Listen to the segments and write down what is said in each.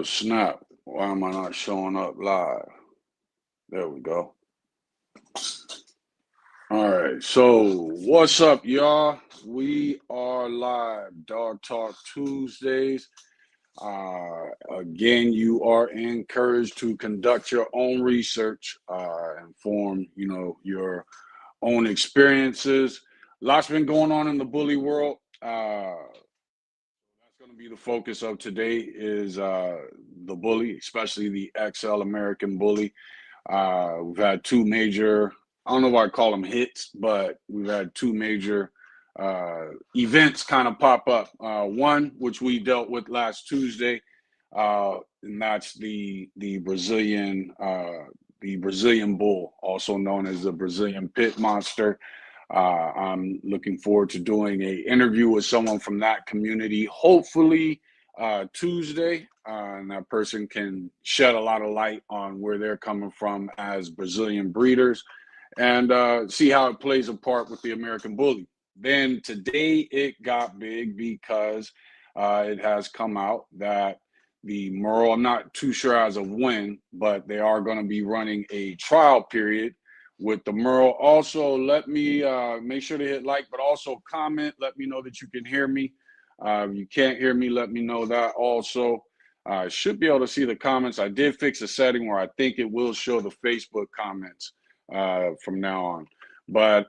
Snap. Why am I not showing up live? There we go. All right. So, what's up, y'all? We are live. Dog Talk Tuesdays. Again, you are encouraged to conduct your own research and form, your own experiences. Lots been going on in the bully world. That's going to be the focus of today is the bully, especially the XL American bully. We've had two major, I don't know why I call them hits, but we've had two major events kind of pop up. One, which we dealt with last Tuesday, and that's the Brazilian bull, also known as the Brazilian Pit Monster. I'm looking forward to doing an interview with someone from that community, hopefully Tuesday, and that person can shed a lot of light on where they're coming from as Brazilian breeders and see how it plays a part with the American bully. Then today it got big because it has come out that the Merle, I'm not too sure as of when, but they are going to be running a trial period with the Merle. Also, let me make sure to hit like, but also comment. Let me know that you can hear me. If you can't hear me, let me know that also. I should be able to see the comments. I did fix a setting where I think it will show the Facebook comments from now on. But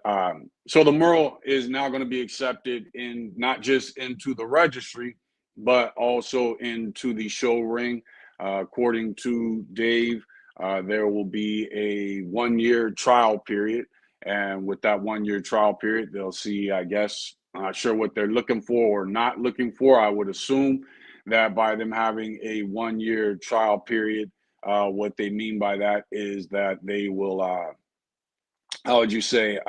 so the Merle is now going to be accepted in not just into the registry, but also into the show ring. According to Dave, there will be a 1-year trial period. And with that 1-year trial period, they'll see, I guess, I'm not sure what they're looking for or not looking for. I would assume that by them having a 1-year trial period, what they mean by that is that they will, how would you say,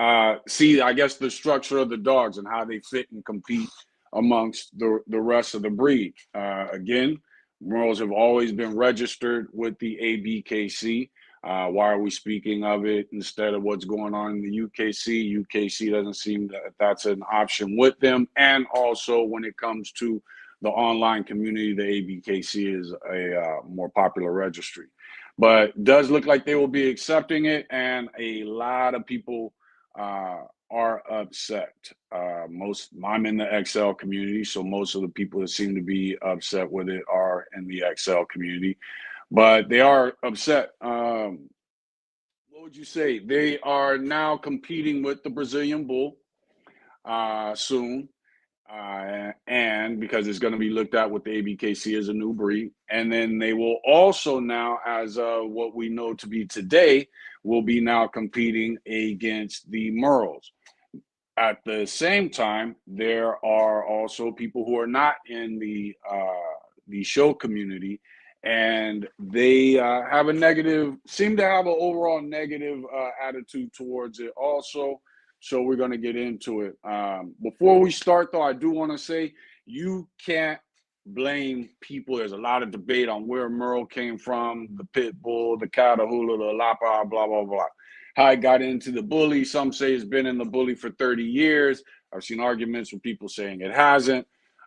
see, I guess, the structure of the dogs and how they fit and compete amongst the rest of the breed. Again, Merles have always been registered with the ABKC. Why are we speaking of it instead of what's going on in the UKC? UKC doesn't seem that that's an option with them. And also when it comes to the online community, the ABKC is a more popular registry. But it does look like they will be accepting it, and a lot of people are upset. I'm in the XL community, so most of the people that seem to be upset with it are in the XL community. But they are upset. What would you say? They are now competing with the Brazilian bull soon. And because it's going to be looked at with the ABKC as a new breed. And then they will also now, as what we know to be today, will be now competing against the Merles. At the same time, there are also people who are not in the show community, and they seem to have an overall negative attitude towards it also. So we're going to get into it. Before we start, though, I do want to say you can't blame people. There's a lot of debate on where Merle came from, the pit bull, the Catahoula, the Lapa, blah, blah, blah. How I got into the bully. Some say it's been in the bully for 30 years. I've seen arguments with people saying it hasn't.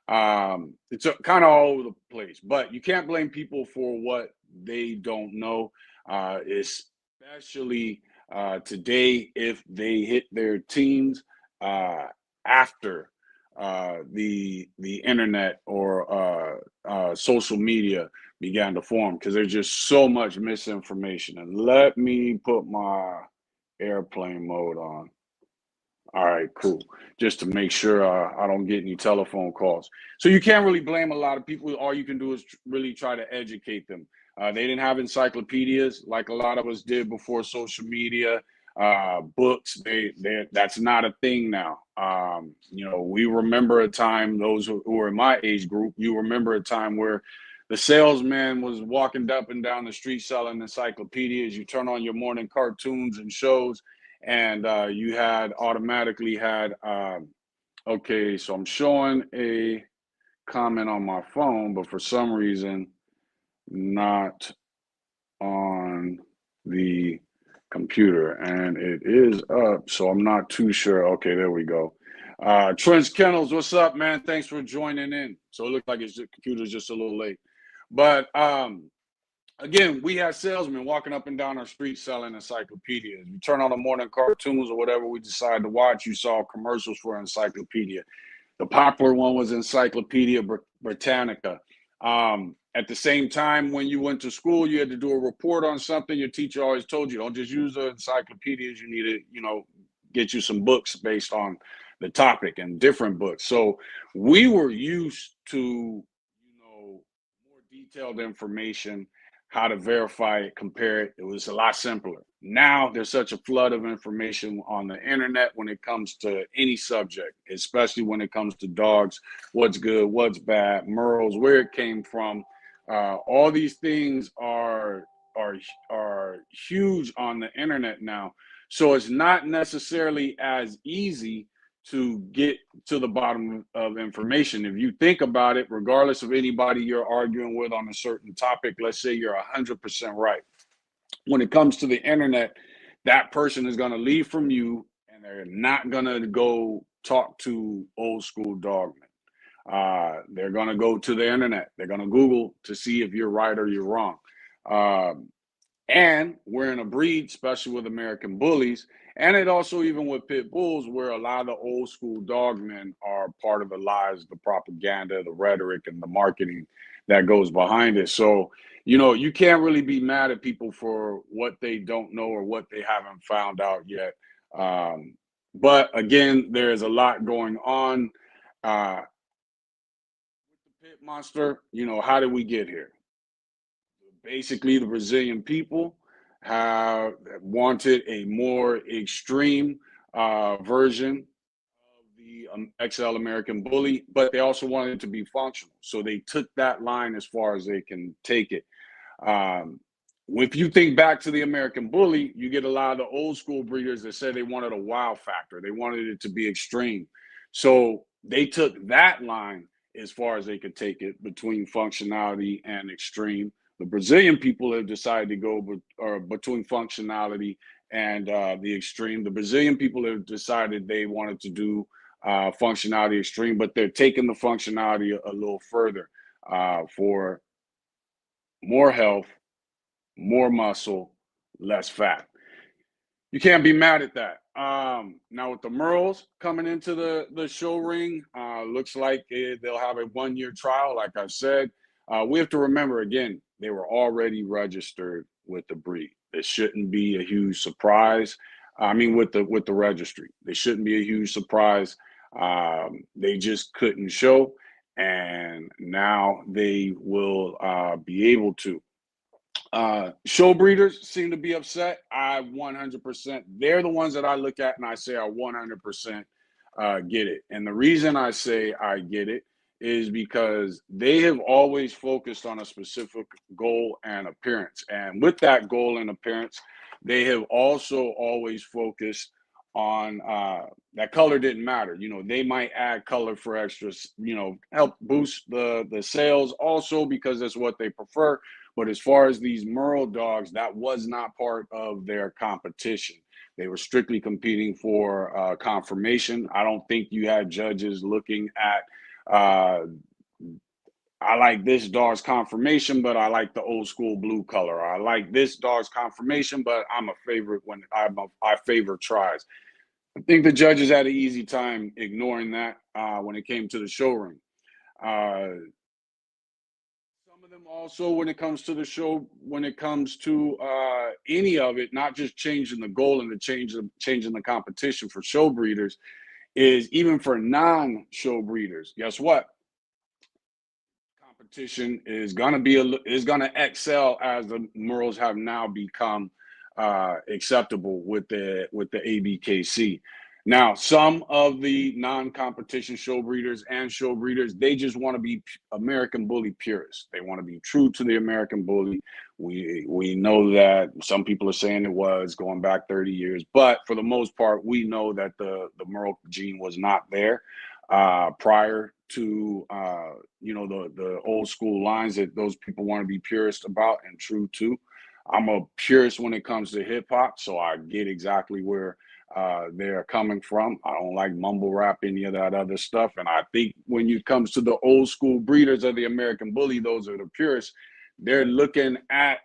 It's kind of all over the place. But you can't blame people for what they don't know, especially today if they hit their teens after the internet or social media began to form, because there's just so much misinformation. And let me put my airplane mode on. All right, cool. Just to make sure I don't get any telephone calls. So you can't really blame a lot of people. All you can do is really try to educate them. They didn't have encyclopedias like a lot of us did before social media. Books, that's not a thing now. We remember a time, those who are in my age group, you remember a time where the salesman was walking up and down the street selling encyclopedias. You turn on your morning cartoons and shows, and you had automatically had, okay, so I'm showing a comment on my phone, but for some reason, not on the computer, and it is up, so I'm not too sure. Okay, there we go. Trench Kennels, what's up, man? Thanks for joining in. So it looks like the computer's just a little late. But again, we had salesmen walking up and down our street selling encyclopedias. You turn on the morning cartoons or whatever we decided to watch, you saw commercials for encyclopedia. The popular one was Encyclopedia Britannica. At the same time, when you went to school, you had to do a report on something. Your teacher always told you, don't just use the encyclopedias. You need to, get you some books based on the topic and different books. So we were used to, more detailed information, how to verify it, compare it. It was a lot simpler. Now there's such a flood of information on the internet when it comes to any subject, especially when it comes to dogs, what's good, what's bad, Merles, where it came from. All these things are huge on the internet now. So it's not necessarily as easy to get to the bottom of information. If you think about it, regardless of anybody you're arguing with on a certain topic, let's say you're 100% right. When it comes to the internet, that person is going to leave from you and they're not going to go talk to old school dogmen. They're going to go to the internet. They're going to Google to see if you're right or you're wrong. And we're in a breed, especially with American bullies, and it also even with pit bulls, where a lot of the old school dogmen are part of the lies, the propaganda, the rhetoric, and the marketing that goes behind it. So, you can't really be mad at people for what they don't know or what they haven't found out yet. But again, there's a lot going on. With the pit monster, how did we get here? Basically, the Brazilian people have wanted a more extreme version of the XL American Bully, but they also wanted it to be functional. So they took that line as far as they can take it. Um, if you think back to the American Bully, you get a lot of the old school breeders that said they wanted a wow factor. They wanted it to be extreme. So they took that line as far as they could take it between functionality and extreme. The Brazilian people have decided to go between functionality and the extreme. The Brazilian people have decided they wanted to do functionality extreme, but they're taking the functionality a little further for more health, more muscle, less fat. You can't be mad at that. Now with the Merles coming into the show ring, looks like they'll have a 1 year trial. Like I said, we have to remember again, they were already registered with the breed. It shouldn't be a huge surprise. I mean, with the registry, they shouldn't be a huge surprise. They just couldn't show, and now they will be able to. Show breeders seem to be upset. I 100%. They're the ones that I look at and I say I 100% get it. And the reason I say I get it is because they have always focused on a specific goal and appearance. And with that goal and appearance, they have also always focused on that color didn't matter. They might add color for extras, help boost the sales also because that's what they prefer. But as far as these Merle dogs, that was not part of their competition. They were strictly competing for confirmation. I don't think you had judges looking at, I like this dog's confirmation, but I like the old school blue color. I like this dog's confirmation, but I'm a favorite when I favor tries. I think the judges had an easy time ignoring that when it came to the show ring. Some of them also, when it comes to the show, when it comes to any of it, not just changing the goal and changing the competition for show breeders, is even for non-show breeders. Guess what? Competition is gonna excel as the Merles have now become acceptable with the ABKC. Now, some of the non-competition show breeders and show breeders, they just want to be American Bully purists. They want to be true to the American Bully. We know that some people are saying it was going back 30 years, but for the most part, we know that the Merle gene was not there prior to the old school lines that those people want to be purist about and true to. I'm a purist when it comes to hip hop, so I get exactly where they're coming from. I don't like mumble rap, any of that other stuff. And I think when it comes to the old school breeders of the American Bully, those are the purists. They're looking at,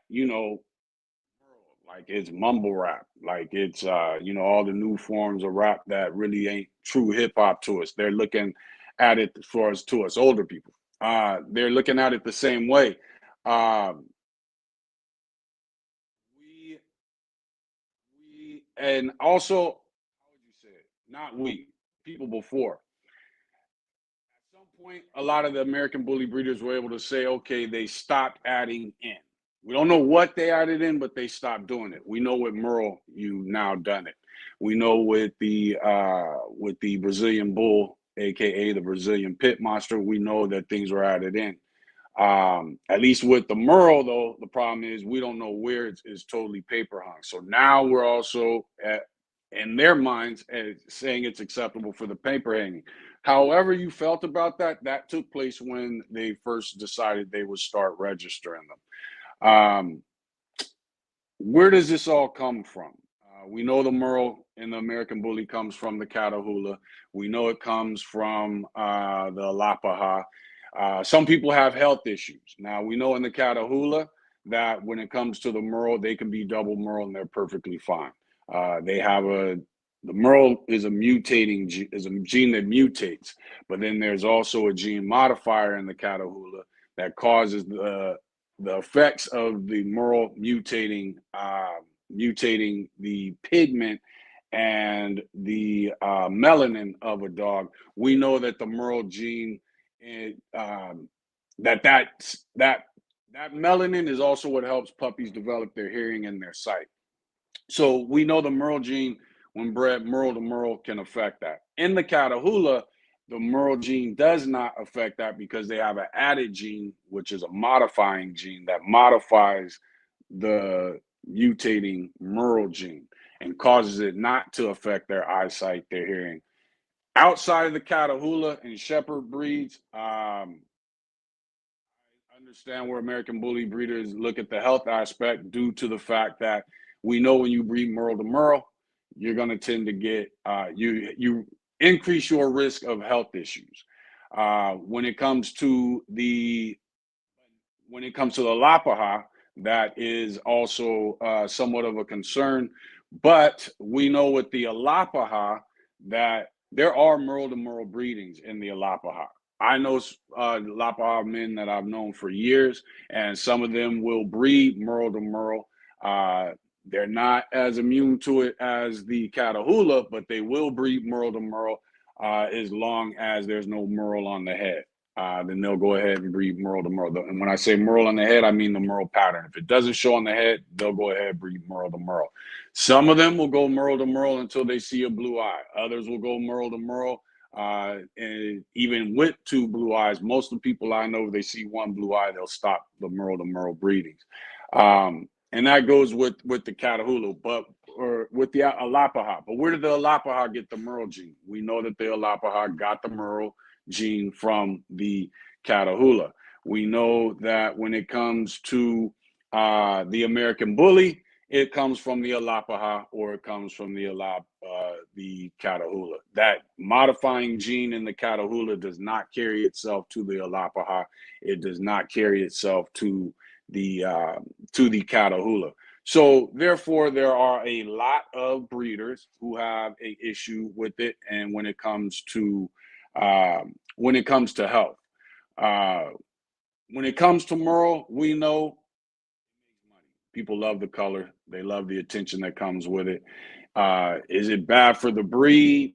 like it's mumble rap, like it's all the new forms of rap that really ain't true hip hop to us. They're looking at it for us to us older people. They're looking at it the same way. Um, we and also, how would you say it? Not we, people before. At some point, a lot of the American Bully breeders were able to say, okay, they stopped adding in. We don't know what they added in, but they stopped doing it. We know with Merle, you now done it. We know with the Brazilian Bull, aka the Brazilian Pit Monster, we know that things were added in. At least with the Merle, though, the problem is we don't know where it's totally paper hung. So now we're also in their minds saying it's acceptable for the paper hanging. However you felt about that, that took place when they first decided they would start registering them. Where does this all come from? We know the Merle in the American Bully comes from the Catahoula. We know it comes from the Alapaha. Some people have health issues. Now, we know in the Catahoula that when it comes to the Merle, they can be double Merle and they're perfectly fine. They have the Merle is a is a gene that mutates, but then there's also a gene modifier in the Catahoula that causes the effects of the Merle mutating the pigment and the melanin of a dog. We know that the Merle gene, it, that that melanin is also what helps puppies develop their hearing and their sight. So we know the Merle gene, when bred Merle to Merle, can affect that. In the Catahoula, the Merle gene does not affect that because they have an added gene, which is a modifying gene that modifies the mutating Merle gene and causes it not to affect their eyesight, their hearing. Outside of the Catahoula and Shepherd breeds, understand where American Bully breeders look at the health aspect due to the fact that we know when you breed Merle to Merle, you're going to tend to get you increase your risk of health issues. When it comes to the Alapaha, that is also somewhat of a concern. But we know with the Alapaha that there are Merle to Merle breedings in the Alapaha. I know Alapaha men that I've known for years, and some of them will breed Merle to Merle. They're not as immune to it as the Catahoula, but they will breed Merle to Merle as long as there's no Merle on the head. Then they'll go ahead and breed Merle to Merle. And when I say Merle on the head, I mean the Merle pattern. If it doesn't show on the head, they'll go ahead and breed Merle to Merle. Some of them will go Merle to Merle until they see a blue eye. Others will go Merle to Merle, and even with two blue eyes. Most of the people I know, if they see one blue eye, they'll stop the Merle to Merle breedings. And that goes with the Catahoula, or with the Alapaha. But where did the Alapaha get the Merle gene? We know that the Alapaha got the Merle gene from the Catahoula. We know that when it comes to the American Bully, it comes from the Alapaha or it comes from the Catahoula. That modifying gene in the Catahoula does not carry itself to the Alapaha. It does not carry itself to the Catahoula. So therefore, there are a lot of breeders who have an issue with it, and when it comes to health, uh, when it comes to Merle, we know people love the color, they love the attention that comes with it. Is it bad for the breed?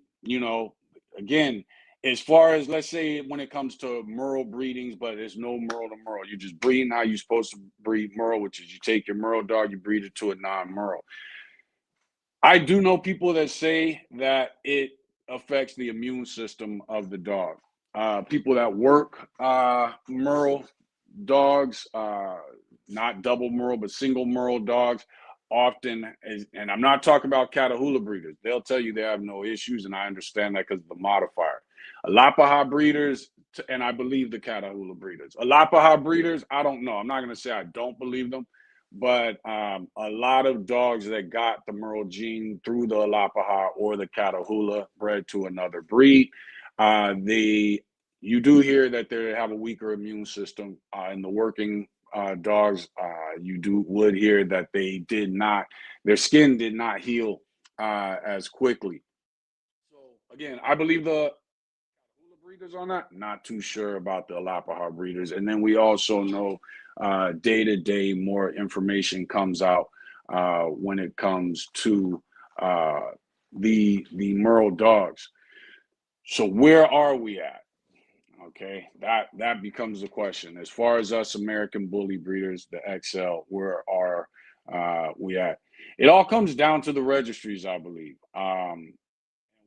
Again, as far as, let's say, when it comes to Merle breedings, but there's no Merle to Merle. You're just breeding how you're supposed to breed Merle, which is you take your Merle dog, you breed it to a non-Merle. I do know people that say that it affects the immune system of the dog. People that work Merle dogs, not double Merle, but single Merle dogs, often, and I'm not talking about Catahoula breeders. They'll tell you they have no issues, and I understand that because of the modifier. Alapaha breeders, and I believe the Catahoula breeders. Alapaha breeders, I don't know. I'm not going to say I don't believe them, but a lot of dogs that got the Merle gene through the Alapaha or the Catahoula bred to another breed, they you do hear that they have a weaker immune system. In the working dogs, you would hear that their skin did not heal as quickly. So again, I believe the breeders on that. Not too sure about the Alapaha breeders. And then we also know day to day more information comes out when it comes to uh, the Merle dogs. So where are we at? Okay, that becomes the question. As far as us American Bully breeders, the XL, where are we at? It all comes down to the registries, I believe, and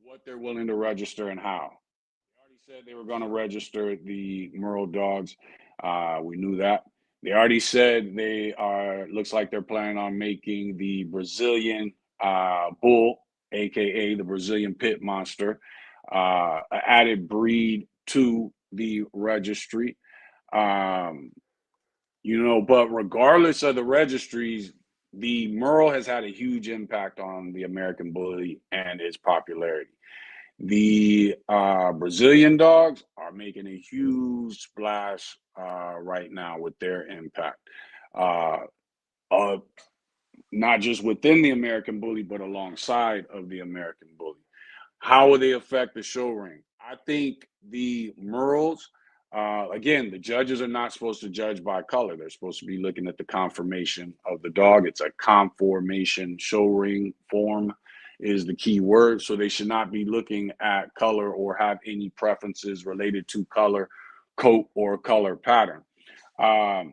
what they're willing to register and how. Already said they were going to register the Merle dogs. We knew that. They already said they are. Looks like they're planning on making the Brazilian bull, aka the Brazilian Pit Monster, an added breed to the registry. Um, but regardless of the registries, the Merle has had a huge impact on the American Bully and its popularity. The Brazilian dogs are making a huge splash right now with their impact. Uh, uh, Not just within the American Bully, but alongside of the American Bully. How will they affect the show ring? I think the Merles, again, the judges are not supposed to judge by color. They're supposed to be looking at the conformation of the dog. It's a conformation show ring form is the key word. So they should not be looking at color or have any preferences related to color, coat, or color pattern. As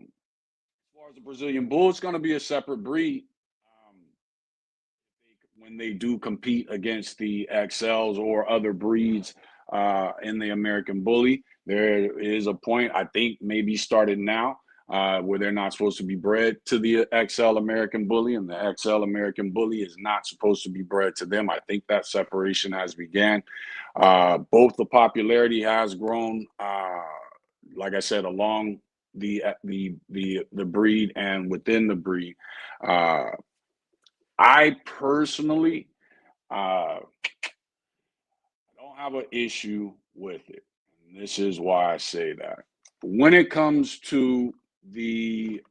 far as the Brazilian Bull, it's going to be a separate breed. Um, when they do compete against the XLs or other breeds in the American Bully. There is a point, I think, maybe started now, where they're not supposed to be bred to the XL American Bully, and the XL American Bully is not supposed to be bred to them. I think that separation has began. Both the popularity has grown, like I said, along the breed and within the breed. Uh, I personally I don't have an issue with it. And this is why I say that. When it comes to the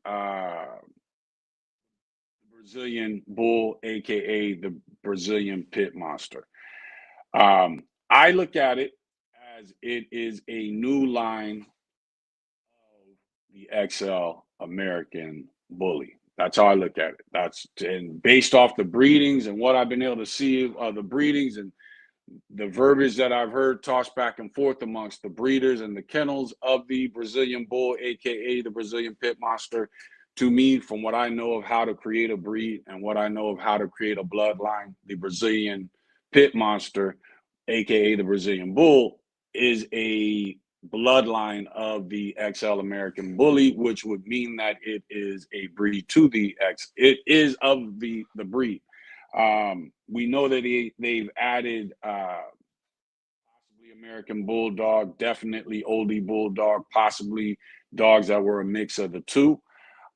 Brazilian bull, aka the Brazilian pit monster, I look at it as it is a new line of the XL American bully. That's how I look at it. That's and based off the breedings and what I've been able to see of the breedings and the verbiage that I've heard tossed back and forth amongst the breeders and the kennels of the Brazilian bull, aka the Brazilian pit monster, to me, from what I know of how to create a breed and what I know of how to create a bloodline, the Brazilian pit monster, aka the Brazilian bull, is a bloodline of the XL American bully, which would mean that it is a breed to the X. It is of the breed. We know that they've added possibly American Bulldog, definitely Oldie Bulldog, possibly dogs that were a mix of the two.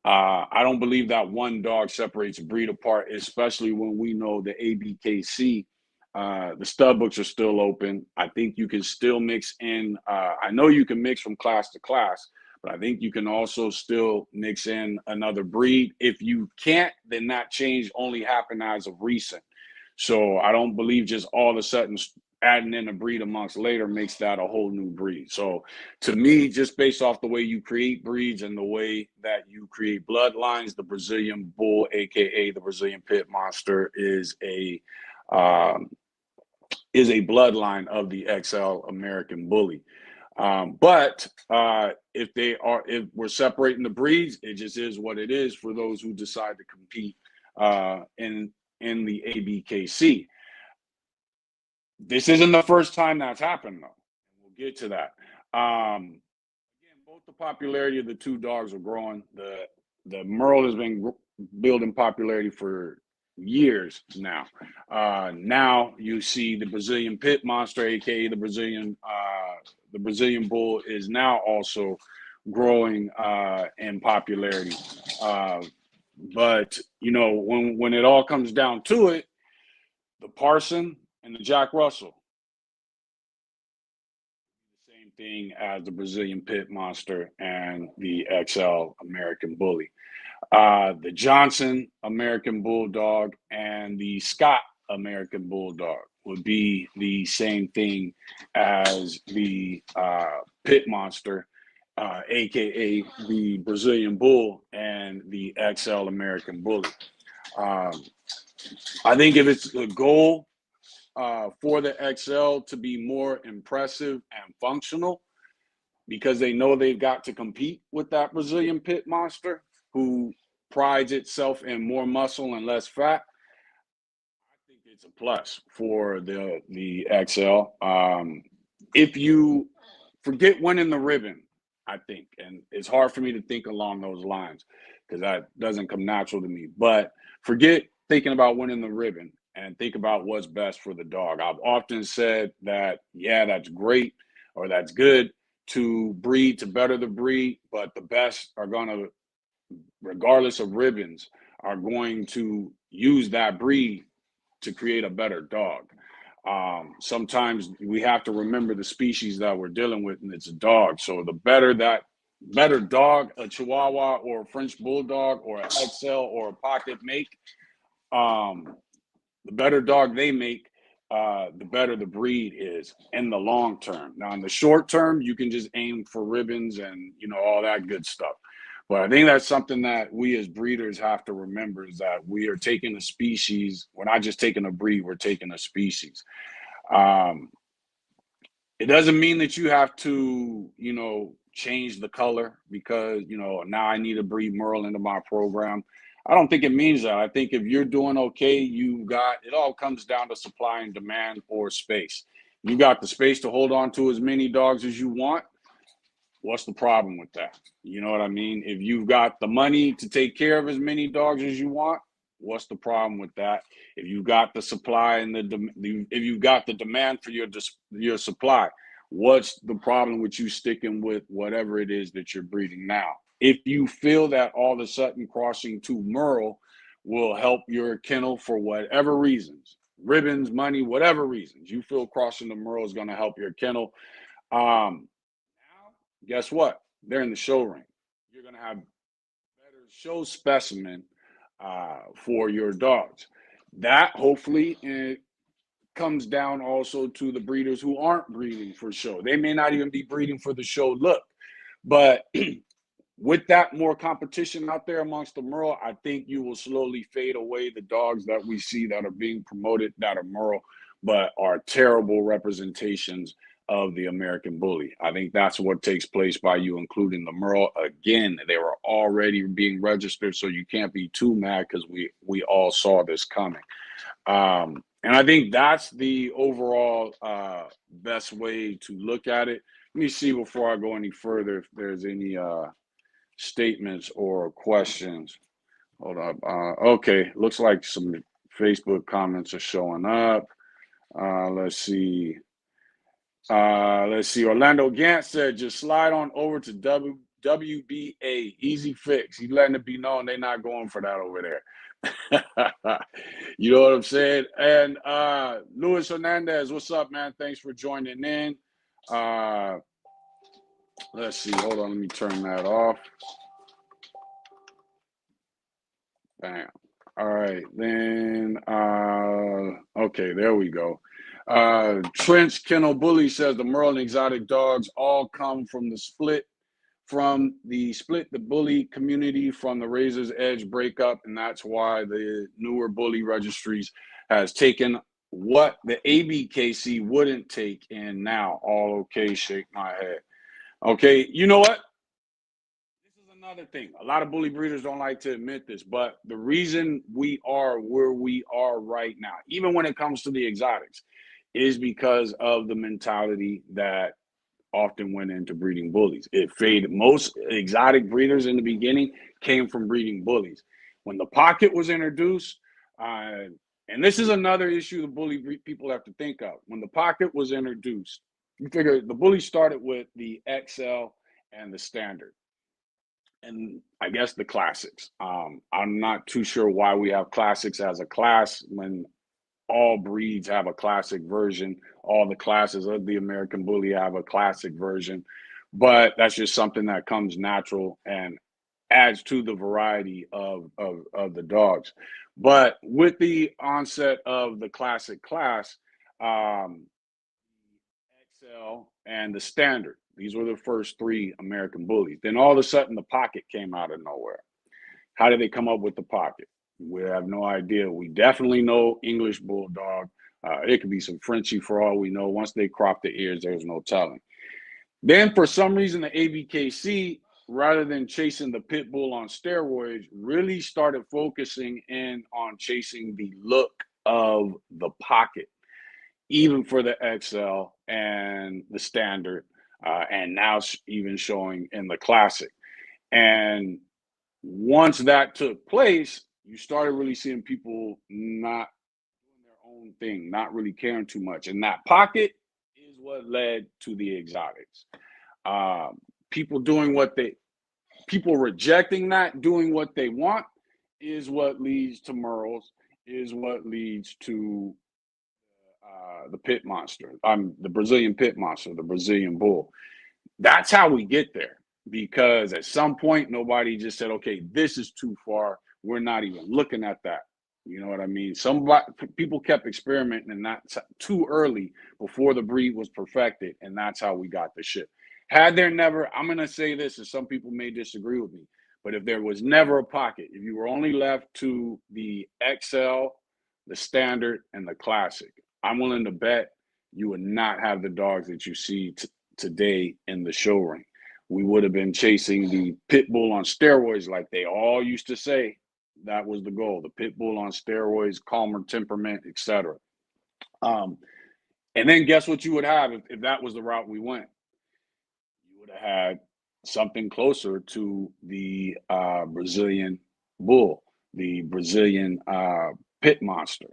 I don't believe that one dog separates a breed apart, especially when we know the ABKC. The stud books are still open. I think you can still mix in. I know you can mix from class to class, but I think you can also still mix in another breed. If you can't, then that change only happened as of recent. So I don't believe just all of a sudden adding in a breed amongst later makes that a whole new breed. So to me, just based off the way you create breeds and the way that you create bloodlines, the Brazilian bull, aka the Brazilian pit monster, um, is a bloodline of the XL American bully. But if we're separating the breeds, it just is what it is for those who decide to compete in the ABKC. This isn't the first time that's happened, though. We'll get to that. Again, both the popularity of the two dogs are growing. The Merle has been building popularity for years now. Now you see the Brazilian Pit Monster, aka the Brazilian Bull, is now also growing in popularity. But when it all comes down to it, the Parson and the Jack Russell, the same thing as the Brazilian Pit Monster and the XL American Bully. The Johnson American Bulldog and the Scott American Bulldog would be the same thing as the Pit Monster, aka the Brazilian Bull and the XL American Bully. Um, I think if it's the goal for the XL to be more impressive and functional, because they know they've got to compete with that Brazilian Pit Monster, who prides itself in more muscle and less fat. I think it's a plus for the XL. If you forget winning the ribbon, I think, and it's hard for me to think along those lines because that doesn't come natural to me. But forget thinking about winning the ribbon and think about what's best for the dog. I've often said that, yeah, that's great or that's good to breed to better the breed, but the best are going to, regardless of ribbons, are going to use that breed to create a better dog. Sometimes we have to remember the species that we're dealing with, and it's a dog. So the better dog, a Chihuahua or a French Bulldog or an XL or a Pocket make, um, the better dog they make, the better the breed is in the long term. Now, in the short term, you can just aim for ribbons and all that good stuff. But I think that's something that we as breeders have to remember is that we are taking a species. We're not just taking a breed, we're taking a species. Um, it doesn't mean that you have to, change the color because, now I need to breed Merle into my program. I don't think it means that. I think if you're doing okay, it all comes down to supply and demand or space. You got the space to hold on to as many dogs as you want. What's the problem with that? You know what I mean? If you've got the money to take care of as many dogs as you want, what's the problem with that? If you've got the supply and if you've got the demand for your supply, what's the problem with you sticking with whatever it is that you're breeding now? If you feel that all of a sudden crossing to Merle will help your kennel for whatever reasons, ribbons, money, whatever reasons, you feel crossing to Merle is going to help your kennel. Now, guess what? They're in the show ring. You're going to have better show specimen for your dogs. That hopefully comes down also to the breeders who aren't breeding for show. They may not even be breeding for the show look, but with that more competition out there amongst the Merle, I think you will slowly fade away the dogs that we see that are being promoted that are Merle, but are terrible representations of the American Bully. I think that's what takes place by you including the Merle. Again, they were already being registered, so you can't be too mad because we all saw this coming. And I think that's the overall best way to look at it. Let me see before I go any further if there's any statements or questions. Hold up. Okay, looks like some Facebook comments are showing up. Let's see. Orlando Gant said, just slide on over to WBA. Easy fix. He's letting it be known they're not going for that over there. You know what I'm saying? And Luis Hernandez, what's up, man? Thanks for joining in. Let's see. Hold on. Let me turn that off. Bam. All right. Then, okay, there we go. Trench Kennel Bully says the Merle and exotic dogs all come from the split the bully community from the Razor's Edge breakup, and that's why the newer bully registries has taken what the ABKC wouldn't take in now. All okay, shake my head. Okay, you know what? This is another thing. A lot of bully breeders don't like to admit this, but the reason we are where we are right now, even when it comes to the exotics, is because of the mentality that often went into breeding bullies. It faded. Most exotic breeders in the beginning came from breeding bullies. When the pocket was introduced, and this is another issue the bully people have to think of. When the pocket was introduced, you figure the bully started with the XL and the standard. and I guess the classics. I'm not too sure why we have classics as a class when all breeds have a classic version. All the classes of the American Bully have a classic version, but that's just something that comes natural and adds to the variety of the dogs. But with the onset of the classic class, um, XL and the standard, these were the first three American Bullies. Then all of a sudden, the pocket came out of nowhere. How did they come up with the pocket? We have no idea. We definitely know English Bulldog. It could be some Frenchie for all we know. Once they crop the ears, there's no telling. Then, for some reason, the ABKC, rather than chasing the pit bull on steroids, really started focusing in on chasing the look of the pocket, even for the XL and the standard, and now even showing in the classic. And once that took place, you started really seeing people not doing their own thing, not really caring too much. And that pocket is what led to the exotics. Um, people doing what they, people rejecting that, doing what they want, is what leads to Merles, is what leads to the pit monster, the Brazilian pit monster, the Brazilian bull. That's how we get there. Because at some point, nobody just said, okay, this is too far. We're not even looking at that. You know what I mean? People kept experimenting and not too early before the breed was perfected. And that's how we got the shit. Had there never, I'm going to say this, and some people may disagree with me, but if there was never a pocket, if you were only left to the XL, the standard, and the classic, I'm willing to bet you would not have the dogs that you see today in the show ring. We would have been chasing the pit bull on steroids, like they all used to say. That was the goal: the pit bull on steroids, calmer temperament, etc. Um, and then guess what you would have if that was the route we went? You would have had something closer to the Brazilian bull, the Brazilian pit monster.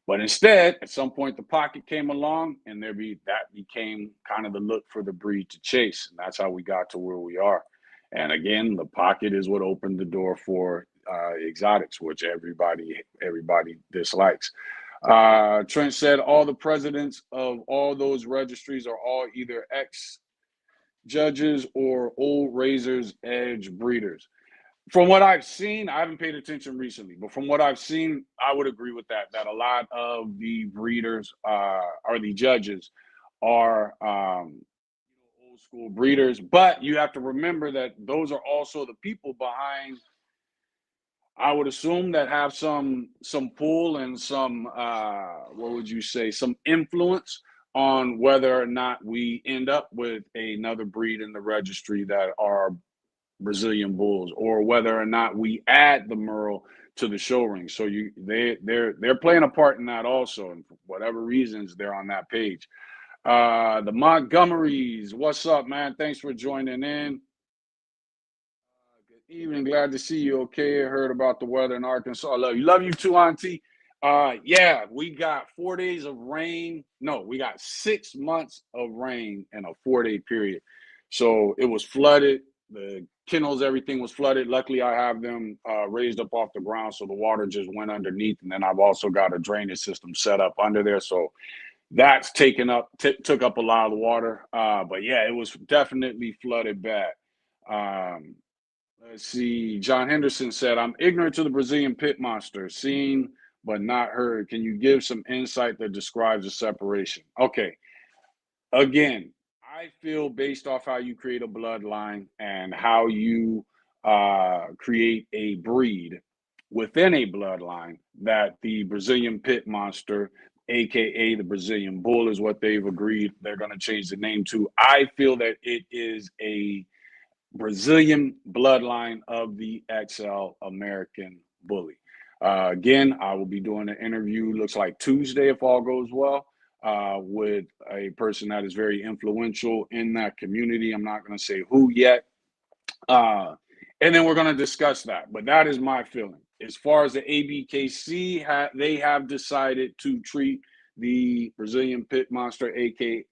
But instead, at some point, the pocket came along, and that became kind of the look for the breed to chase, and that's how we got to where we are. And again, the pocket is what opened the door for exotics, which everybody dislikes. Trent said all the presidents of all those registries are all either ex judges or old razors edge breeders. From what I've seen, I haven't paid attention recently, but from what I've seen, I would agree with that. That a lot of the breeders or the judges are old school breeders, but you have to remember that those are also the people behind. I would assume that have some pull and some what would you say, some influence on whether or not we end up with another breed in the registry that are Brazilian bulls, or whether or not we add the Merle to the show ring. So they're playing a part in that also, and for whatever reasons they're on that page. The Montgomerys, what's up, man? Thanks for joining in. Good evening, glad to see you. Okay, I heard about the weather in Arkansas. Love you too, Auntie. Yeah, we got 4 days of rain. No, we got 6 months of rain in a 4 day period. So it was flooded. The kennels, everything was flooded. Luckily, I have them raised up off the ground, so the water just went underneath. And then I've also got a drainage system set up under there, so that's took up a lot of the water. But yeah, it was definitely flooded bad. Um, let's see. John Henderson said, "I'm ignorant to the Brazilian pit monster, seen but not heard. Can you give some insight that describes the separation?" Okay. Again, I feel based off how you create a bloodline and how you create a breed within a bloodline, that the Brazilian pit monster, aka the Brazilian bull, is what they've agreed they're going to change the name to. I feel that it is a Brazilian bloodline of the XL American Bully. Again, I will be doing an interview, looks like Tuesday, if all goes well, with a person that is very influential in that community. I'm not going to say who yet. And then we're going to discuss that. But that is my feeling. As far as the ABKC, they have decided to treat the Brazilian pit monster, the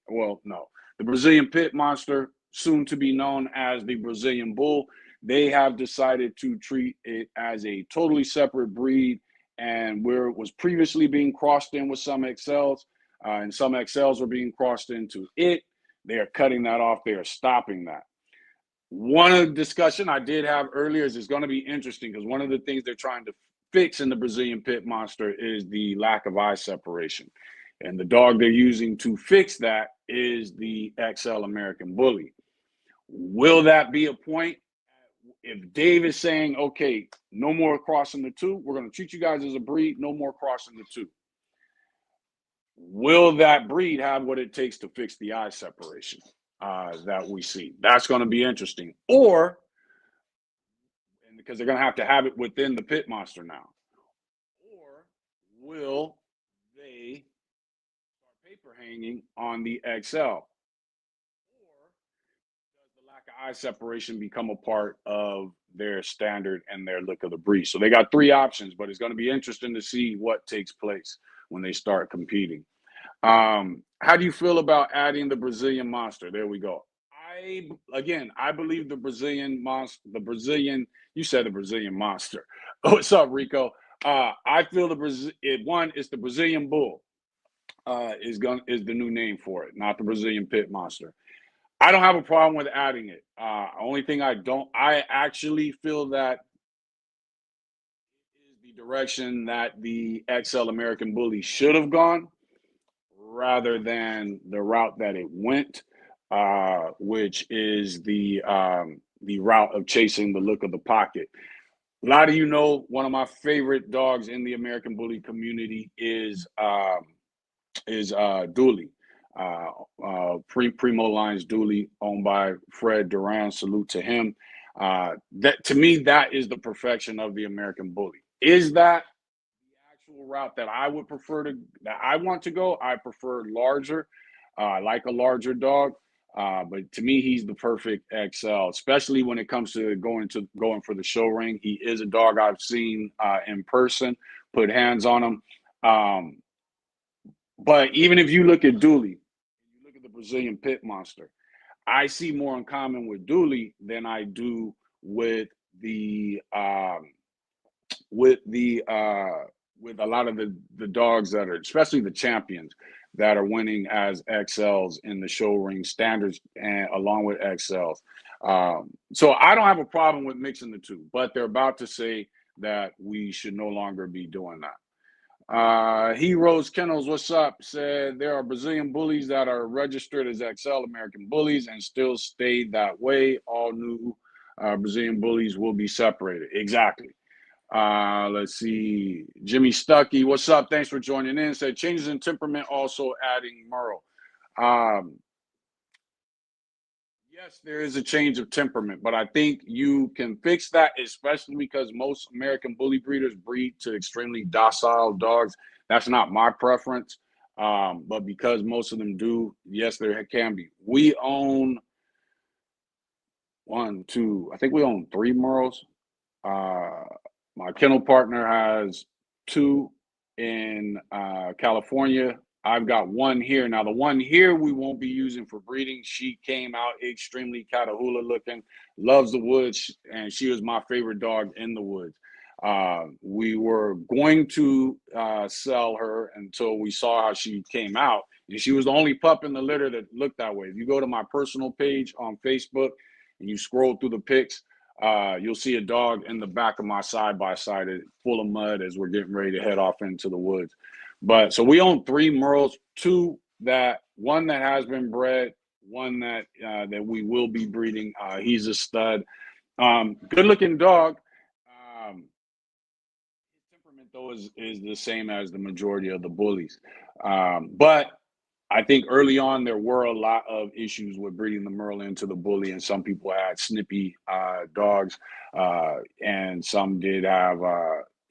Brazilian pit monster, soon to be known as the Brazilian bull. they have decided to treat it as a totally separate breed, and where it was previously being crossed in with some XLs, and some XLs were being crossed into it, they are cutting that off. They are stopping that. One of the discussion I did have earlier is it's going to be interesting because one of the things they're trying to fix in the Brazilian Pit Monster is the lack of eye separation. And the dog they're using to fix that is the XL American Bully. Will that be a point? If Dave is saying, okay, no more crossing the two, we're going to treat you guys as a breed, no more crossing the two. Will that breed have what it takes to fix the eye separation that we see? That's going to be interesting. Or, and because they're going to have it within the Pit Monster now, or will they start paper hanging on the XL? Or does the lack of eye separation become a part of their standard and their look of the breed? So they got three options, but it's going to be interesting to see what takes place when they start competing. How do you feel about adding the Brazilian Monster? There we go. I believe the Brazilian Monster, you said the Brazilian Monster. What's up, Rico? I feel it's the Brazilian Bull, is the new name for it, not the Brazilian Pit Monster. I don't have a problem with adding it. Only thing I actually feel that is the direction that the XL American Bully should have gone, rather than the route that it went, which is the route of chasing the look of the pocket. A lot of one of my favorite dogs in the American Bully community is Dooley. Primo Lines Dooley, owned by Fred Duran. Salute to him. That, to me, that is the perfection of the American Bully. Is that the actual route that I would that I want to go? I prefer larger. I like a larger dog. But to me, he's the perfect XL, especially when it comes to going for the show ring. He is a dog I've seen in person, put hands on him. But even if you look at Dooley, you look at the Brazilian Pit Monster, I see more in common with Dooley than I do with the with a lot of the dogs that are, especially the champions, that are winning as XLs in the show ring standards and along with XLs. So I don't have a problem with mixing the two, but they're about to say that we should no longer be doing that. Heroes Kennels, what's up? Said there are Brazilian bullies that are registered as XL American bullies and still stay that way. All new Brazilian bullies will be separated. Exactly. Let's see. Jimmy Stuckey, what's up? Thanks for joining in. Said changes in temperament, also adding Merle. Yes, there is a change of temperament, but I think you can fix that, especially because most American bully breeders breed to extremely docile dogs. That's not my preference, but because most of them do, yes, there can be. We own I think we own three Merles. My kennel partner has two in California. I've got one here. Now, the one here we won't be using for breeding. She came out extremely Catahoula looking, loves the woods, and she was my favorite dog in the woods. We were going to sell her until we saw how she came out. And she was the only pup in the litter that looked that way. If you go to my personal page on Facebook and you scroll through the pics, you'll see a dog in the back of my side-by-side full of mud as we're getting ready to head off into the woods. But so we own three Merles, one that has been bred, one that we will be breeding. He's a stud. Good-looking dog. His temperament, though, is the same as the majority of the bullies. But I think early on there were a lot of issues with breeding the Merle into the bully, and some people had snippy dogs, and some did have.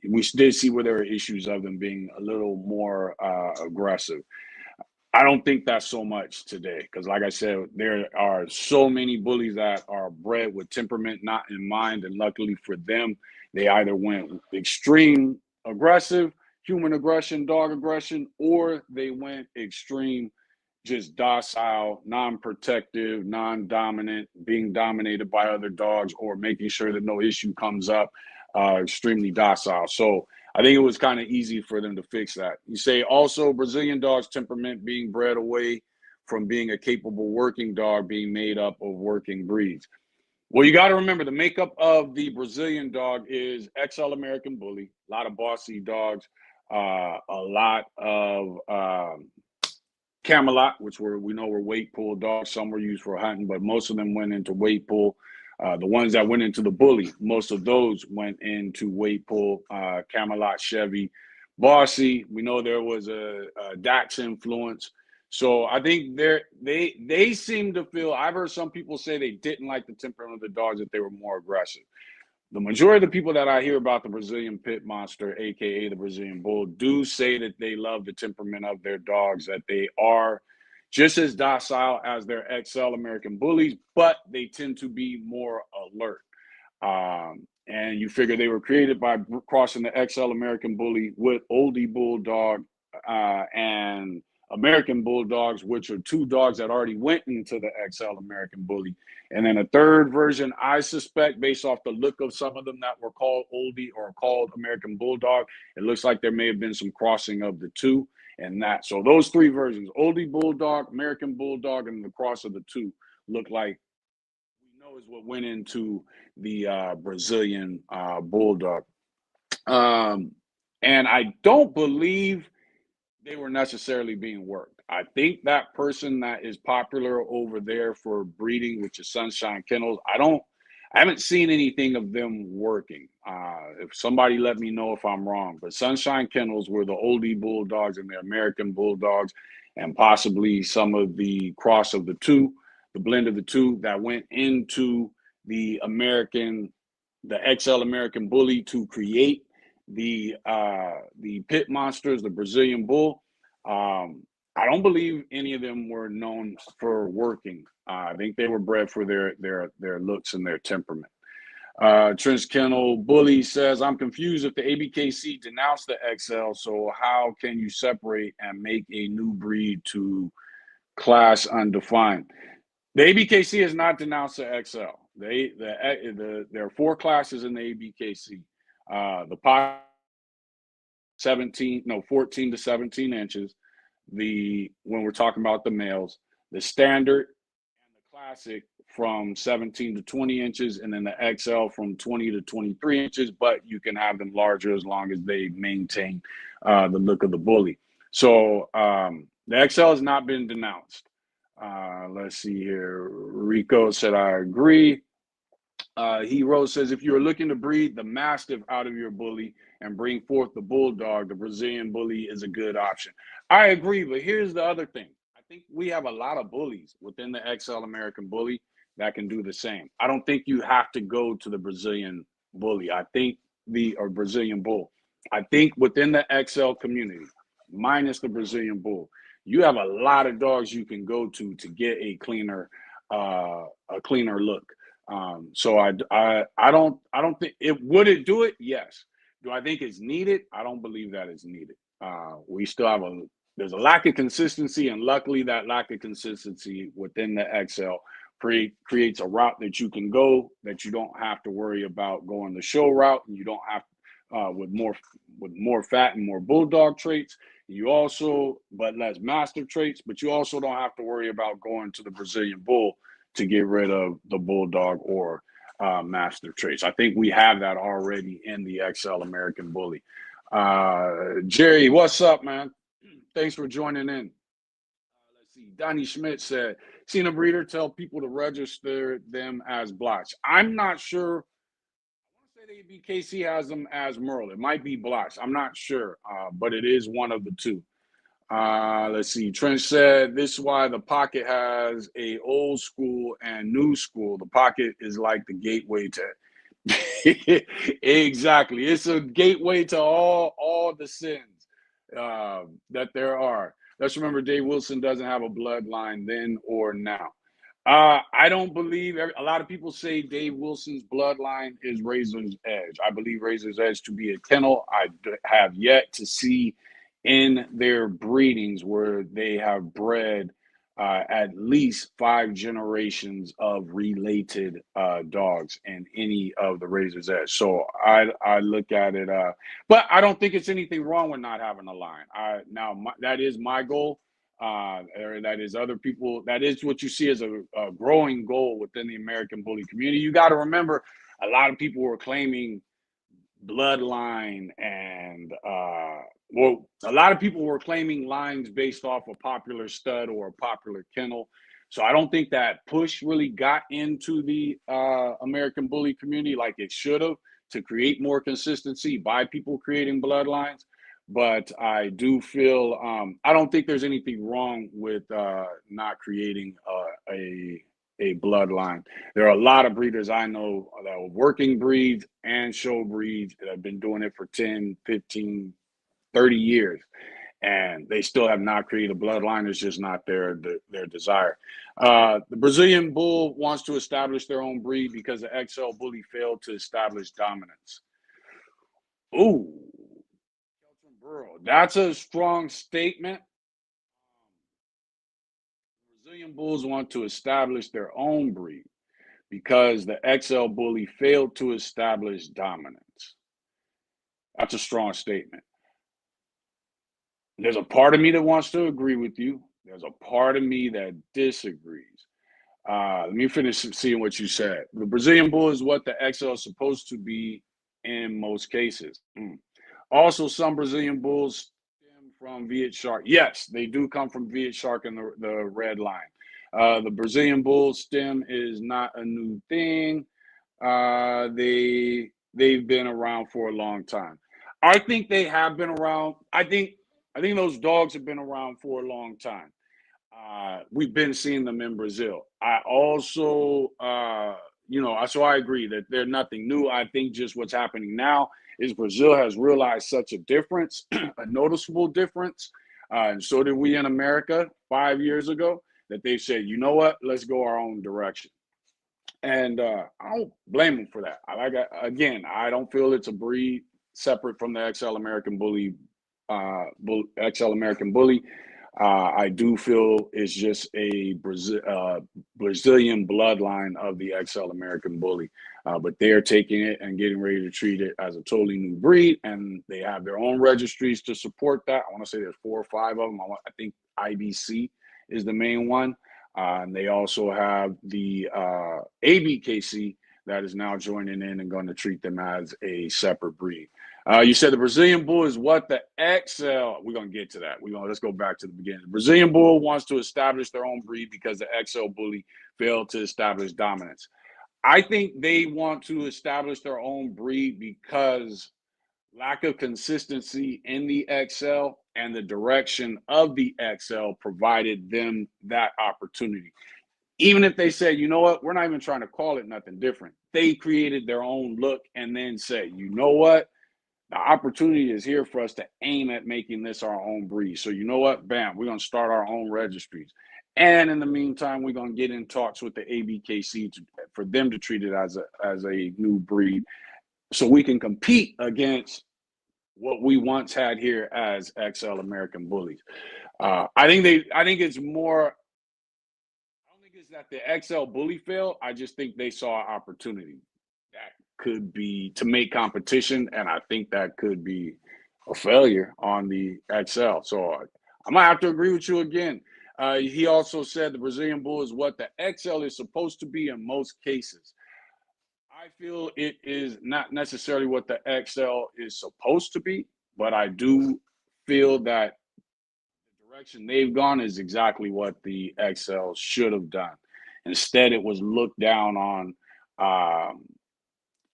We did see where there were issues of them being a little more aggressive. I don't think that's so much today because, like I said, there are so many bullies that are bred with temperament not in mind, and luckily for them, they either went extreme aggressive, human aggression, dog aggression, or they went extreme just docile, non-protective, non-dominant, being dominated by other dogs, or making sure that no issue comes up, extremely docile. So I think it was kind of easy for them to fix that. You say also Brazilian dogs' temperament being bred away from being a capable working dog, being made up of working breeds. Well, you got to remember the makeup of the Brazilian dog is XL American Bully, a lot of bossy dogs, a lot of Camelot, which we know were weight pull dogs. Some were used for hunting, but most of them went into weight pull. The ones that went into the bully, most of those went into weight pull. Camelot, Chevy, Bossy. We know there was a Dax influence. So I think they seem to feel. I've heard some people say they didn't like the temperament of the dogs, that they were more aggressive. The majority of the people that I hear about the Brazilian Pit Monster, aka the Brazilian Bull, do say that they love the temperament of their dogs, that they are just as docile as their XL American Bullies, but they tend to be more alert. And you figure they were created by crossing the XL American Bully with Oldie Bulldog and American Bulldogs, which are two dogs that already went into the XL American Bully. And then a third version, I suspect, based off the look of some of them that were called Oldie or called American Bulldog, it looks like there may have been some crossing of the two and that. So those three versions, Oldie Bulldog, American Bulldog, and the cross of the two, look like we know is what went into the Brazilian Bulldog. And I don't believe they were necessarily being worked. I think that person that is popular over there for breeding, which is Sunshine Kennels, I haven't seen anything of them working. If somebody let me know if I'm wrong, but Sunshine Kennels were the oldie Bulldogs and the American Bulldogs, and possibly some of the cross of the two, the blend of the two that went into the the XL American Bully to create the Pit Monsters, the Brazilian Bull. I don't believe any of them were known for working. I think they were bred for their looks and their temperament. Trench Kennel Bully says, I'm confused if the ABKC denounced the XL, so how can you separate and make a new breed to class undefined? The ABKC has not denounced the XL. There are four classes in the ABKC. The 14 to 17 inches. When we're talking about the males, the standard and the classic from 17 to 20 inches, and then the XL from 20 to 23 inches, but you can have them larger as long as they maintain the look of the bully. So the XL has not been denounced. Let's see here. Rico said, I agree. Hero says, if you're looking to breed the Mastiff out of your bully and bring forth the Bulldog, the Brazilian Bully is a good option. I agree, but here's the other thing. I think we have a lot of bullies within the XL American Bully that can do the same. I don't think you have to go to the Brazilian Bully. Or Brazilian Bull. I think within the XL community, minus the Brazilian Bull, you have a lot of dogs you can go to get a cleaner look. So I don't think would it do it? Yes. Do I think it's needed? I don't believe that it's needed. We still have there's a lack of consistency, and luckily that lack of consistency within the XL creates a route that you can go that you don't have to worry about going the show route, and you don't have with more fat and more bulldog traits. You also, but less mastiff traits, but you also don't have to worry about going to the Brazilian Bull to get rid of the bulldog or mastiff traits. I think we have that already in the XL American Bully. Jerry, what's up, man? Thanks for joining in. Let's see. Donnie Schmidt said, seen a breeder tell people to register them as blotch. I'm not sure. I want to say the BKC has them as Merle. It might be blotch. I'm not sure, but it is one of the two. Let's see. Trent said, this is why the pocket has a old school and new school. The pocket is like the gateway to exactly. It's a gateway to all the sins that there are. Let's remember Dave Wilson doesn't have a bloodline then or now. I don't believe a lot of people say Dave Wilson's bloodline is Razor's Edge. I believe Razor's Edge to be a kennel. I have yet to see in their breedings where they have bred at least 5 generations of related dogs in any of the Razor's Edge. So I look at it, but I don't think it's anything wrong with not having a line. That is my goal. Or that is other people. That is what you see as a growing goal within the American Bully community. You got to remember, a lot of people were claiming bloodline and well, a lot of people were claiming lines based off a popular stud or a popular kennel. So I don't think that push really got into the American Bully community like it should have, to create more consistency by people creating bloodlines. But I do feel I don't think there's anything wrong with not creating a bloodline. There are a lot of breeders I know that are working breeds and show breeds that have been doing it for 10, 15, 30 years, and they still have not created a bloodline. It's just not their desire. The Brazilian Bull wants to establish their own breed because the XL Bully failed to establish dominance. Ooh, that's a strong statement. Brazilian Bulls want to establish their own breed because the XL Bully failed to establish dominance. That's a strong statement. There's a part of me that wants to agree with you. There's a part of me that disagrees. Let me finish seeing what you said. The Brazilian Bull is what the XL is supposed to be in most cases. Also, some Brazilian Bulls stem from Viet Shark. Yes, they do come from Viet Shark and the red line. The Brazilian Bull stem is not a new thing. They've been around for a long time. I think they have been around. I think those dogs have been around for a long time. We've been seeing them in Brazil. I also, so I agree that they're nothing new. I think just what's happening now is Brazil has realized such a difference, a noticeable difference, and so did we in America 5 years ago, that they said, you know what, let's go our own direction. And I don't blame them for that. Again, I don't feel it's a breed separate from the XL American Bully, XL American Bully. I do feel it's just a Brazilian bloodline of the XL American Bully, but they're taking it and getting ready to treat it as a totally new breed, and they have their own registries to support that. I want to say there's 4 or 5 of them. I think IBC is the main one. And they also have the ABKC that is now joining in and going to treat them as a separate breed. You said the Brazilian Bull is what the XL. We're going to get to that. Let's go back to the beginning. The Brazilian Bull wants to establish their own breed because the XL Bully failed to establish dominance. I think they want to establish their own breed because lack of consistency in the XL and the direction of the XL provided them that opportunity. Even if they said, you know what, we're not even trying to call it nothing different. They created their own look and then say, you know what, the opportunity is here for us to aim at making this our own breed. So you know what, bam, we're going to start our own registries. And in the meantime, we're going to get in talks with the ABKC for them to treat it as a new breed, so we can compete against what we once had here as XL American Bullies. I think it's more. I don't think it's that the XL Bully failed. I just think they saw an opportunity that could be to make competition, and I think that could be a failure on the XL. So I'm gonna have to agree with you again. He also said the Brazilian Bull is what the XL is supposed to be in most cases. I feel it is not necessarily what the XL is supposed to be, but I do feel that the direction they've gone is exactly what the XL should have done. Instead, it was looked down on.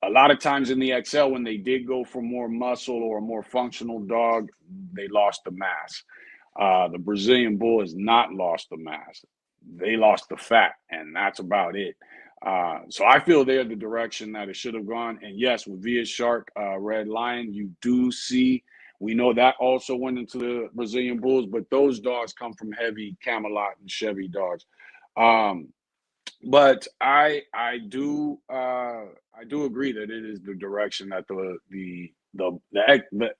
A lot of times in the XL, when they did go for more muscle or a more functional dog, they lost the mass. The Brazilian Bull has not lost the mass. They lost the fat, and that's about it. So I feel they're the direction that it should have gone. And yes, with Viet Shark, Red Lion, you do see, we know that also went into the Brazilian Bulls, but those dogs come from heavy Camelot and Chevy dogs. But I do agree that it is the direction that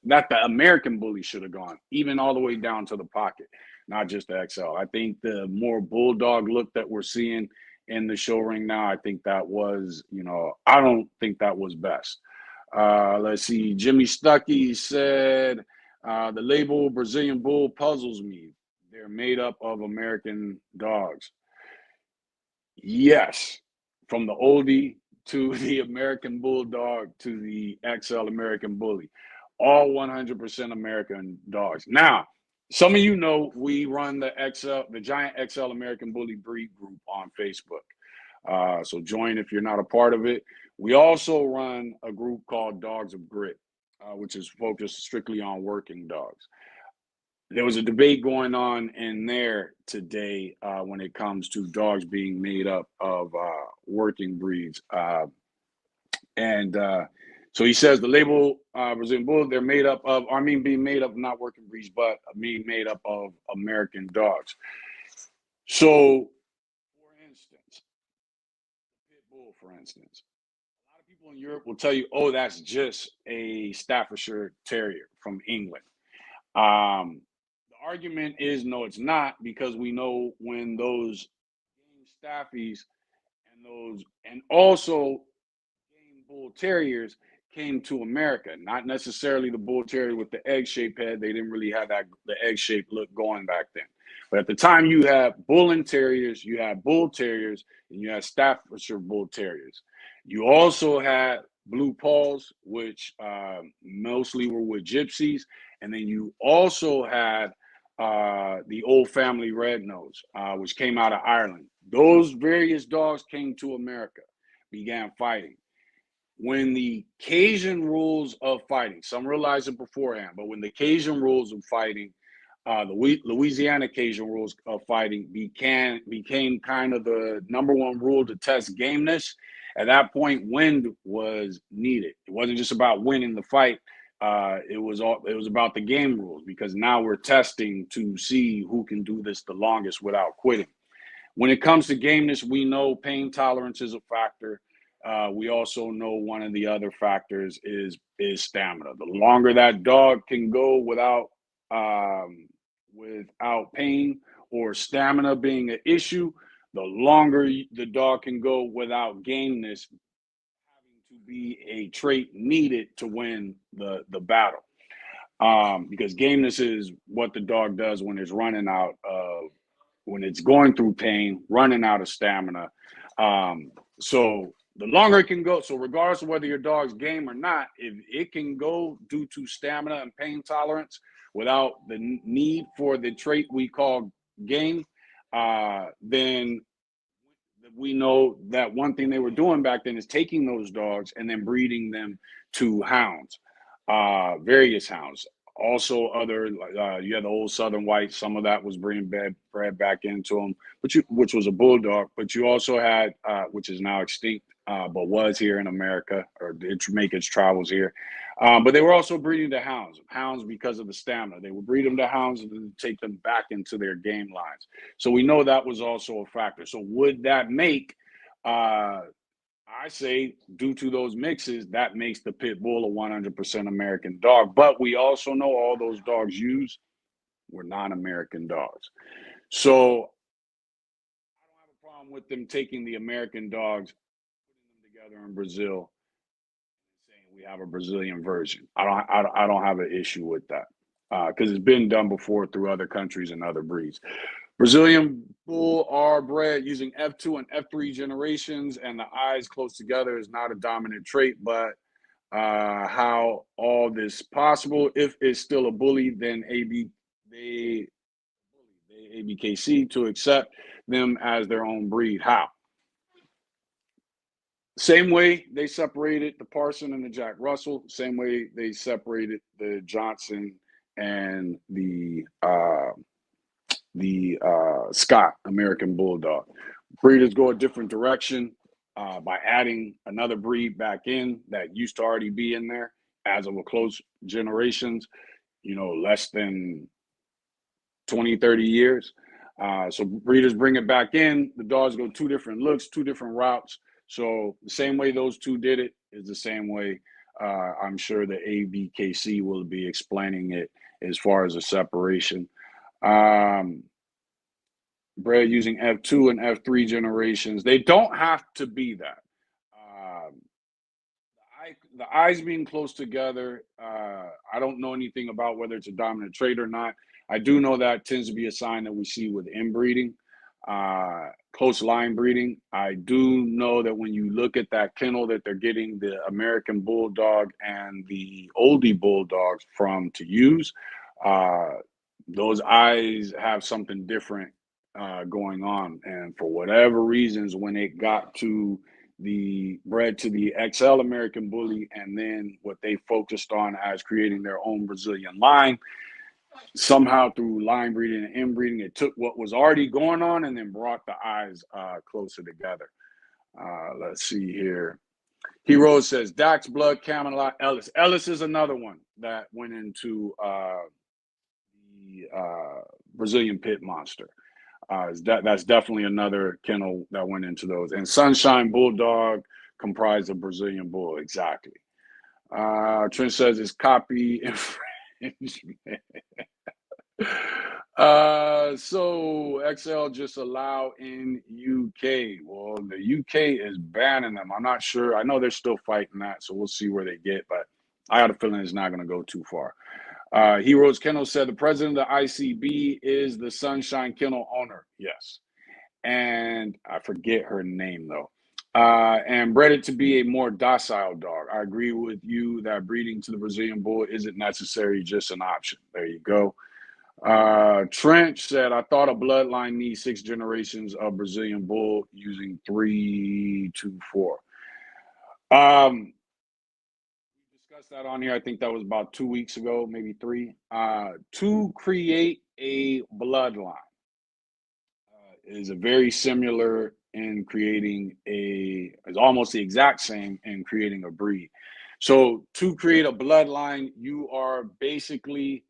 that the American Bully should have gone, even all the way down to the pocket. not just the XL. I think the more bulldog look that we're seeing in the show ring now, I think that was, I don't think that was best. Let's see. Jimmy Stuckey said, the label Brazilian Bull puzzles me. They're made up of American dogs. Yes, from the oldie to the American Bulldog to the XL American Bully, all 100% American dogs. Now, some of you know we run the the Giant XL American Bully Breed group on Facebook. So join if you're not a part of it. We also run a group called Dogs of Grit, which is focused strictly on working dogs. There was a debate going on in there today when it comes to dogs being made up of working breeds. So he says the label Brazilian Bull, they're made up of, being made up of not working breeds, but being made up of American dogs. So, for instance, Pit Bull, for instance, a lot of people in Europe will tell you, oh, that's just a Staffordshire Terrier from England. The argument is no, it's not, because we know when those game staffies and also game bull terriers came to America, not necessarily the bull terrier with the egg-shaped head. They didn't really have the egg-shaped look going back then. But at the time, you have bull and terriers, you had bull terriers, and you had Staffordshire bull terriers. You also had blue paws, which mostly were with gypsies, and then you also had the old family red nose, which came out of Ireland. Those various dogs came to America, began fighting. When the Cajun rules of fighting, some realize it beforehand, but when the Cajun rules of fighting, the Louisiana Cajun rules of fighting became kind of the number one rule to test gameness. At that point, wind was needed. It wasn't just about winning the fight. It was about the game rules, because now we're testing to see who can do this the longest without quitting. When it comes to gameness, we know pain tolerance is a factor. We also know one of the other factors is stamina. The longer that dog can go without pain or stamina being an issue, the longer the dog can go without gameness having to be a trait needed to win the battle. Because gameness is what the dog does when it's when it's going through pain, running out of stamina. So the longer it can go, so regardless of whether your dog's game or not, if it can go due to stamina and pain tolerance without the need for the trait we call game, then we know that one thing they were doing back then is taking those dogs and then breeding them to hounds, various hounds. Also, you had the old Southern White. Some of that was bred back into them, which was a bulldog. But you also had, which is now extinct, but was here in America, or did make its travels here. But they were also breeding to hounds because of the stamina. They would breed them to hounds and then take them back into their game lines. So we know that was also a factor. So would that make I say, due to those mixes, that makes the Pit Bull a 100% American dog. But we also know all those dogs used were non-American dogs. So I don't have a problem with them taking the American dogs, putting them together in Brazil, and saying we have a Brazilian version. I don't have an issue with that, because it's been done before through other countries and other breeds. Brazilian Bull are bred using F2 and F3 generations, and the eyes close together is not a dominant trait, but how all this possible? If it's still a bully, then ABKC to accept them as their own breed. How? Same way they separated the Parson and the Jack Russell, same way they separated the Johnson and the Scott American Bulldog. Breeders go a different direction by adding another breed back in that used to already be in there as of a close generations, less than 20, 30 years. So breeders bring it back in. The dogs go two different looks, two different routes. So the same way those two did it is the same way I'm sure the ABKC will be explaining it as far as a separation. Um, Bred using F2 and F3 generations. They don't have to be that. Um, the eyes being close together, I don't know anything about whether it's a dominant trait or not. I do know that tends to be a sign that we see with inbreeding, close line breeding. I do know that when you look at that kennel that they're getting the American Bulldog and the Oldie Bulldogs from to use, uh, those eyes have something different going on. And for whatever reasons, when it got to the bred to the XL American Bully, and then what they focused on as creating their own Brazilian line. Somehow through line breeding and inbreeding, it took what was already going on and then brought the eyes closer together. Let's see here. Hero says Dax Blood, Camelot, Ellis. Ellis is another one that went into the Brazilian Pit Monster. That's definitely another kennel that went into those. And Sunshine Bulldog comprised of Brazilian Bull, exactly. Trent says it's copy infringement. So XL just allow in UK. Well, the UK is banning them. I'm not sure. I know they're still fighting that, so we'll see where they get, but I got a feeling it's not going to go too far. Heroes Kennel said the president of the ICB is the Sunshine Kennel owner. Yes. And I forget her name though. And bred it to be a more docile dog. I agree with you that breeding to the Brazilian Bull isn't necessarily just an option. There you go. Trench said, I thought a bloodline needs 6 generations of Brazilian Bull using 3 to 4. We discussed that on here. I think that was about 2 weeks ago, maybe 3. To create a bloodline is a very similar in creating is almost the exact same in creating a breed. So to create a bloodline, you are basically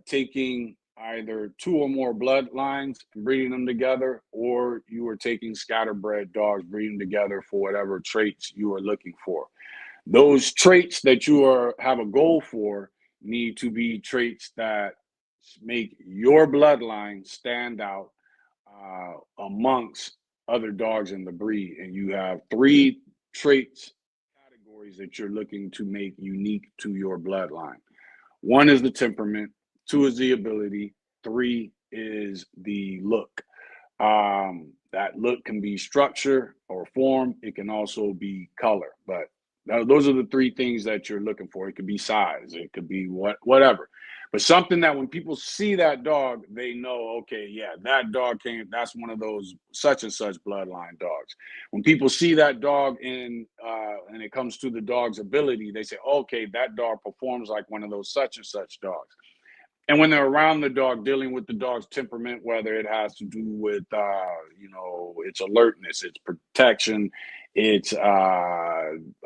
taking either 2 or more bloodlines and breeding them together, or you are taking scatterbred dogs, breeding together for whatever traits you are looking for. Those traits that you have a goal for need to be traits that make your bloodline stand out amongst other dogs in the breed. And you have 3 traits categories that you're looking to make unique to your bloodline. 1 is the temperament, 2 is the ability, 3 is the look. That look can be structure or form. It can also be color, but those are the 3 things that you're looking for. It could be size, it could be whatever, but something that when people see that dog, they know, okay, yeah, that dog that's one of those such and such bloodline dogs. When people see that dog and it comes to the dog's ability, they say, okay, that dog performs like one of those such and such dogs. And when they're around the dog, dealing with the dog's temperament, whether it has to do with, its alertness, its protection, its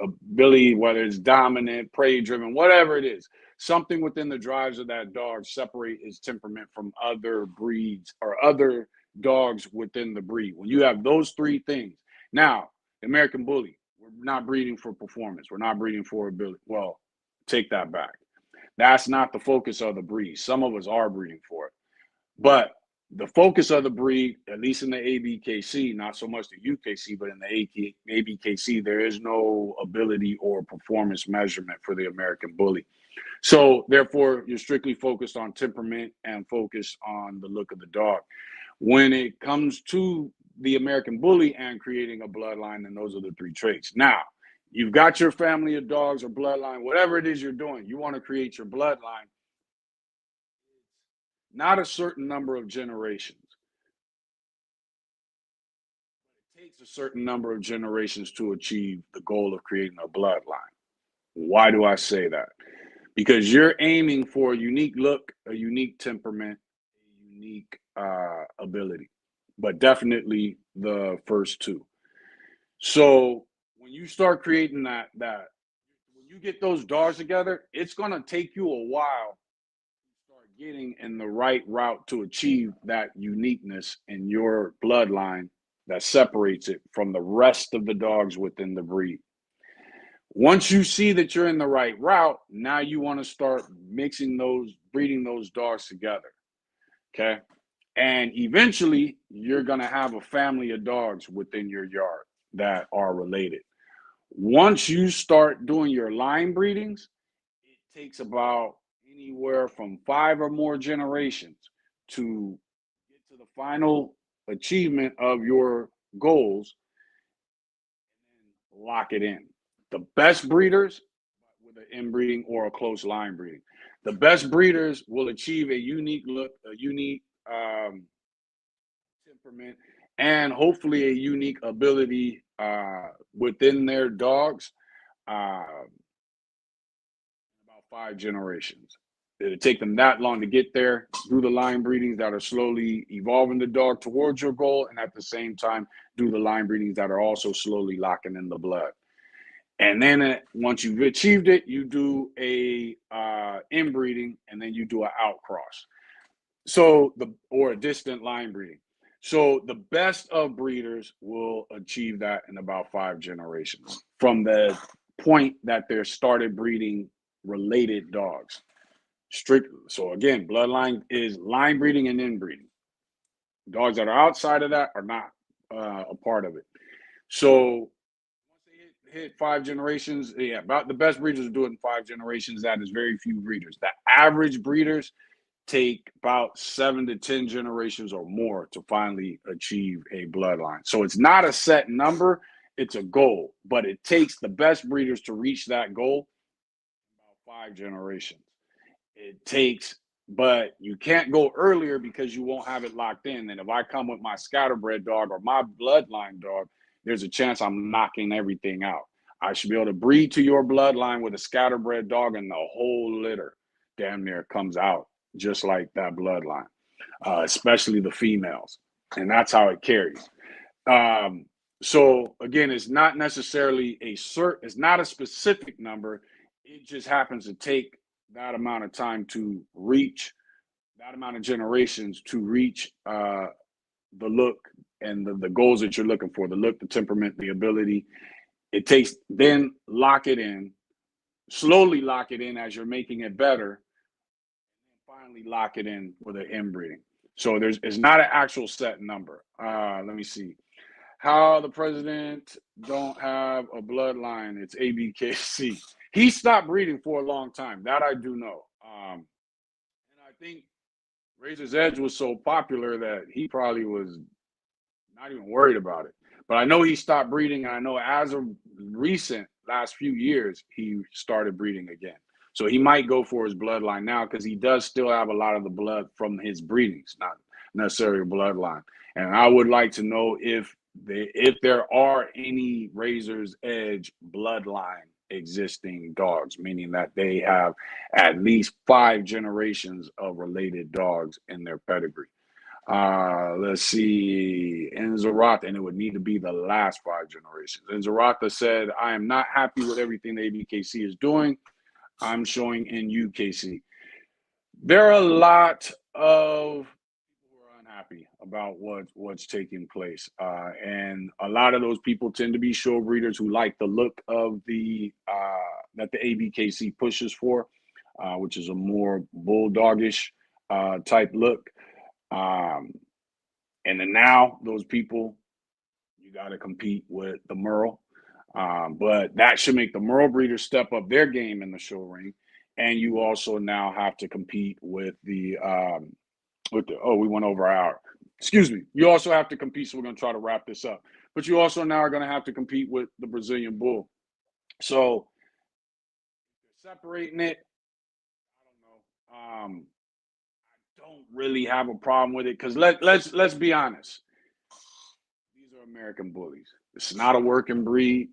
ability, whether it's dominant, prey driven, whatever it is, something within the drives of that dog separate its temperament from other breeds or other dogs within the breed. When you have those 3 things, now, the American Bully, we're not breeding for performance. We're not breeding for ability. Well, take that back. That's not the focus of the breed. Some of us are breeding for it. But the focus of the breed, at least in the ABKC, not so much the UKC, but in the ABKC, there is no ability or performance measurement for the American Bully. So therefore, you're strictly focused on temperament and focused on the look of the dog. When it comes to the American Bully and creating a bloodline, then those are the 3 traits. Now, you've got your family of dogs or bloodline, whatever it is you're doing, you want to create your bloodline, not a certain number of generations. It takes a certain number of generations to achieve the goal of creating a bloodline. Why do I say that? Because you're aiming for a unique look, a unique temperament, a unique ability, but definitely the first 2. So when you start creating that when you get those dogs together, it's going to take you a while to start getting in the right route to achieve that uniqueness in your bloodline that separates it from the rest of the dogs within the breed. Once you see that you're in the right route, now you want to start breeding those dogs together. Okay. And eventually, you're going to have a family of dogs within your yard that are related. Once you start doing your line breedings, it takes about anywhere from 5 or more generations to get to the final achievement of your goals and lock it in. The best breeders with an inbreeding or a close line breeding, the best breeders will achieve a unique look, a unique temperament, and hopefully a unique ability within their dogs. About 5 generations. It'll take them that long to get there, do the line breedings that are slowly evolving the dog towards your goal, and at the same time, do the line breedings that are also slowly locking in the blood. And then once you've achieved it, you do a inbreeding, and then you do an outcross. Or a distant line breeding. So the best of breeders will achieve that in about 5 generations from the point that they're started breeding related dogs. So again, bloodline is line breeding and inbreeding. Dogs that are outside of that are not a part of it. So once they hit 5 generations, yeah, about the best breeders do it in 5 generations. That is very few breeders. The average breeders take about 7 to 10 generations or more to finally achieve a bloodline. So it's not a set number, it's a goal, but it takes the best breeders to reach that goal in about 5 generations. It takes, but you can't go earlier because you won't have it locked in. And if I come with my scatterbred dog or my bloodline dog, there's a chance I'm knocking everything out. I should be able to breed to your bloodline with a scatterbred dog, and the whole litter damn near comes out just like that bloodline, especially the females. And that's how it carries. So again, it's not necessarily it's not a specific number. It just happens to take that amount of time to reach that amount of generations to reach the look and the goals that you're looking for, the look, the temperament, the ability. It takes, then lock it in, slowly lock it in as you're making it better, and finally lock it in with an inbreeding. So it's not an actual set number. Let me see. How the president don't have a bloodline. It's ABKC. He stopped breeding for a long time. That I do know. And I think Razor's Edge was so popular that he probably was not even worried about it. But I know he stopped breeding, and I know as of recent last few years, he started breeding again. So he might go for his bloodline now because he does still have a lot of the blood from his breedings, not necessarily a bloodline. And I would like to know if there are any Razor's Edge bloodline existing dogs, meaning that they have at least 5 generations of related dogs in their pedigree. Let's see, Enzarata, and it would need to be the last 5 generations. Enzarata said, I am not happy with everything the ABKC is doing. I'm showing in UKC. There are a lot of people who are unhappy about what's taking place. And a lot of those people tend to be show breeders who like the look of that the ABKC pushes for, which is a more bulldogish type look. And then now those people, you got to compete with the Merle. But that should make the Merle breeders step up their game in the show ring. And you also now have to compete with we went over our hour. Excuse me. You also have to compete. So we're going to try to wrap this up. But you also now are going to have to compete with the Brazilian Bull. So separating it, I don't know. Don't really have a problem with it because let's be honest. These are American bullies. It's not a working breed.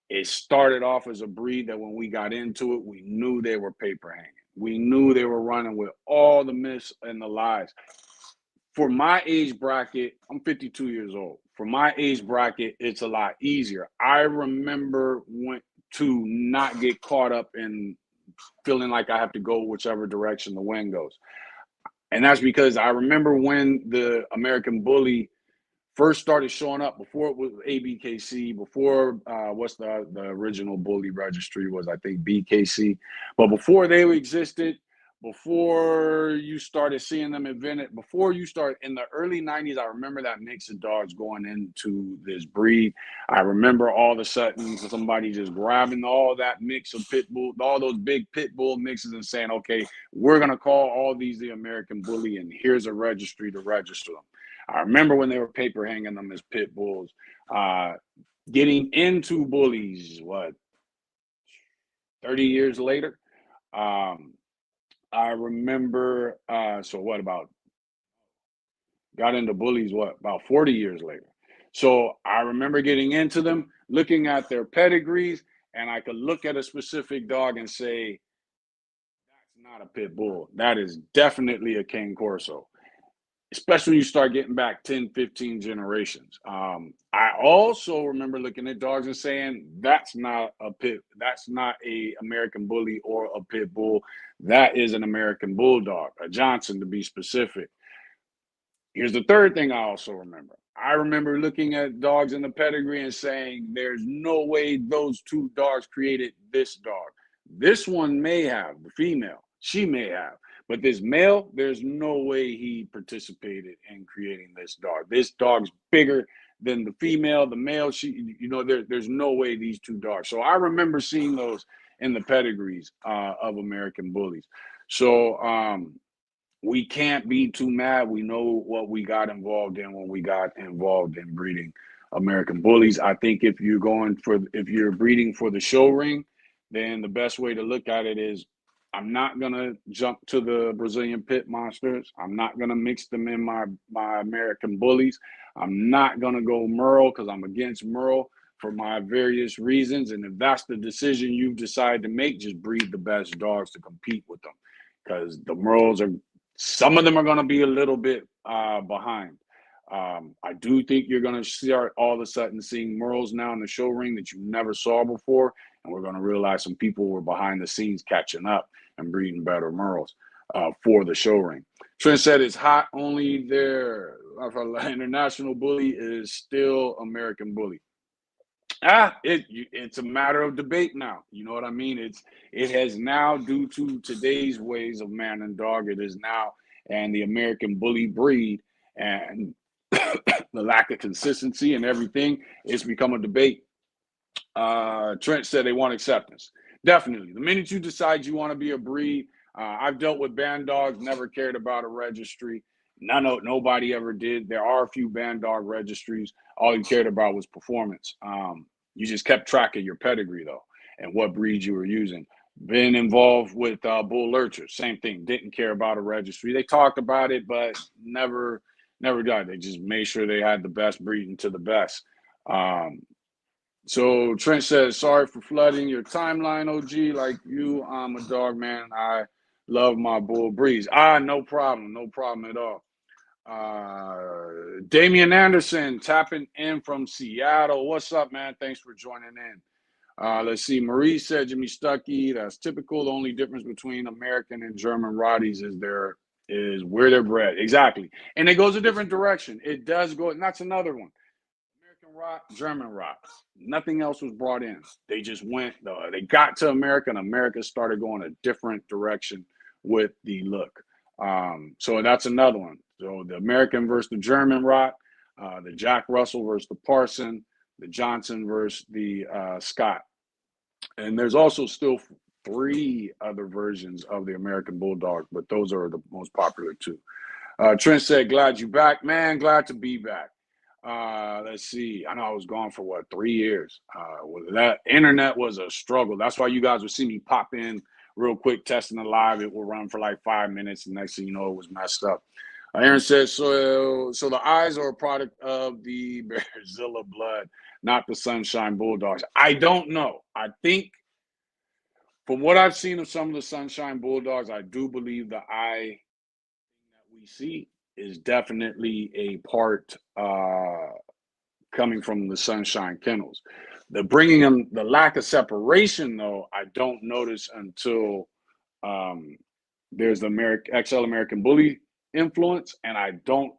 It started off as a breed that when we got into it, we knew they were paper hanging. We knew they were running with all the myths and the lies. For my age bracket, I'm 52 years old. For my age bracket, it's a lot easier. I remember to not get caught up in feeling like I have to go whichever direction the wind goes. And that's because I remember when the American Bully first started showing up, before it was ABKC, before what's the original bully registry was, I think BKC. But before they existed, before you started seeing them invented, before you start in the early 90s, I remember that mix of dogs going into this breed. I remember all of a sudden somebody just grabbing all that mix of pit bull, all those big pit bull mixes and saying, okay, we're going to call all these the American Bully and here's a registry to register them. I remember when they were paper hanging them as pit bulls. Getting into bullies, what, 30 years later? Um, I remember, so what about, got into bullies, what, about 40 years later. So I remember getting into them, looking at their pedigrees, and I could look at a specific dog and say, that's not a pit bull. That is definitely a Cane Corso, especially when you start getting back 10, 15 generations. I also remember looking at dogs and saying, that's not a American Bully or a pit bull. That is an American Bulldog, a Johnson to be specific. Here's the third thing I also remember. I remember looking at dogs in the pedigree and saying, there's no way those two dogs created this dog. This one may have, the female, she may have, but this male, there's no way he participated in creating this dog. This dog's bigger than the female, the male, there's no way these two dogs. So I remember seeing those in the pedigrees of American Bullies. So, we can't be too mad. We know what we got involved in when we got involved in breeding American Bullies. I think if you're breeding for the show ring, then the best way to look at it is, I'm not gonna jump to the Brazilian Pit Monsters. I'm not gonna mix them in my American Bullies. I'm not gonna go Merle because I'm against Merle for my various reasons. And if that's the decision you've decided to make, just breed the best dogs to compete with them, because the Merles are, some of them are going to be a little bit behind. I do think you're going to start all of a sudden seeing Merles now in the show ring that you never saw before, and we're going to realize some people were behind the scenes catching up and breeding better Merles for the show ring. Trent said it's hot only there. International Bully is still American Bully. It's a matter of debate now. You know what I mean? It has now, due to today's ways of man and dog, it is now, and the American Bully breed and the lack of consistency and everything, it's become a debate. Trent said they want acceptance. Definitely. The minute you decide you want to be a breed, I've dealt with band dogs, never cared about a registry. Nobody ever did. There are a few band dog registries. All you cared about was performance. You just kept track of your pedigree though, and what breeds you were using. Been involved with bull lurchers, same thing. Didn't care about a registry. They talked about it, but never got. They just made sure they had the best breeding to the best. So Trent says, sorry for flooding your timeline, OG. Like you, I'm a dog man. I love my bull breeds. No problem. No problem at all. Damian Anderson tapping in from Seattle. What's up, man? Thanks for joining in. Let's see. Marie said, Jimmy Stuckey, that's typical. The only difference between American and German Rotties is where they're bred. Exactly. And it goes a different direction. It does go, and that's another one. American Rot, German Rot. Nothing else was brought in. They just they got to America, and America started going a different direction with the look. So that's another one. So the American versus the German Rot, the Jack Russell versus the Parson, the Johnson versus the Scott. And there's also still 3 other versions of the American Bulldog, but those are the most popular 2. Trent said, glad you back, man. Glad to be back. Let's see. I know I was gone for 3 years. That internet was a struggle. That's why you guys would see me pop in real quick, testing it live. It will run for like 5 minutes, and next thing you know, it was messed up. Aaron says, so the eyes are a product of the Bearzilla blood, not the Sunshine Bulldogs. I don't know. I think from what I've seen of some of the Sunshine Bulldogs, I do believe the eye that we see is definitely a part coming from the Sunshine Kennels. The bringing them, the lack of separation, though, I don't notice until there's the XL American Bully influence, and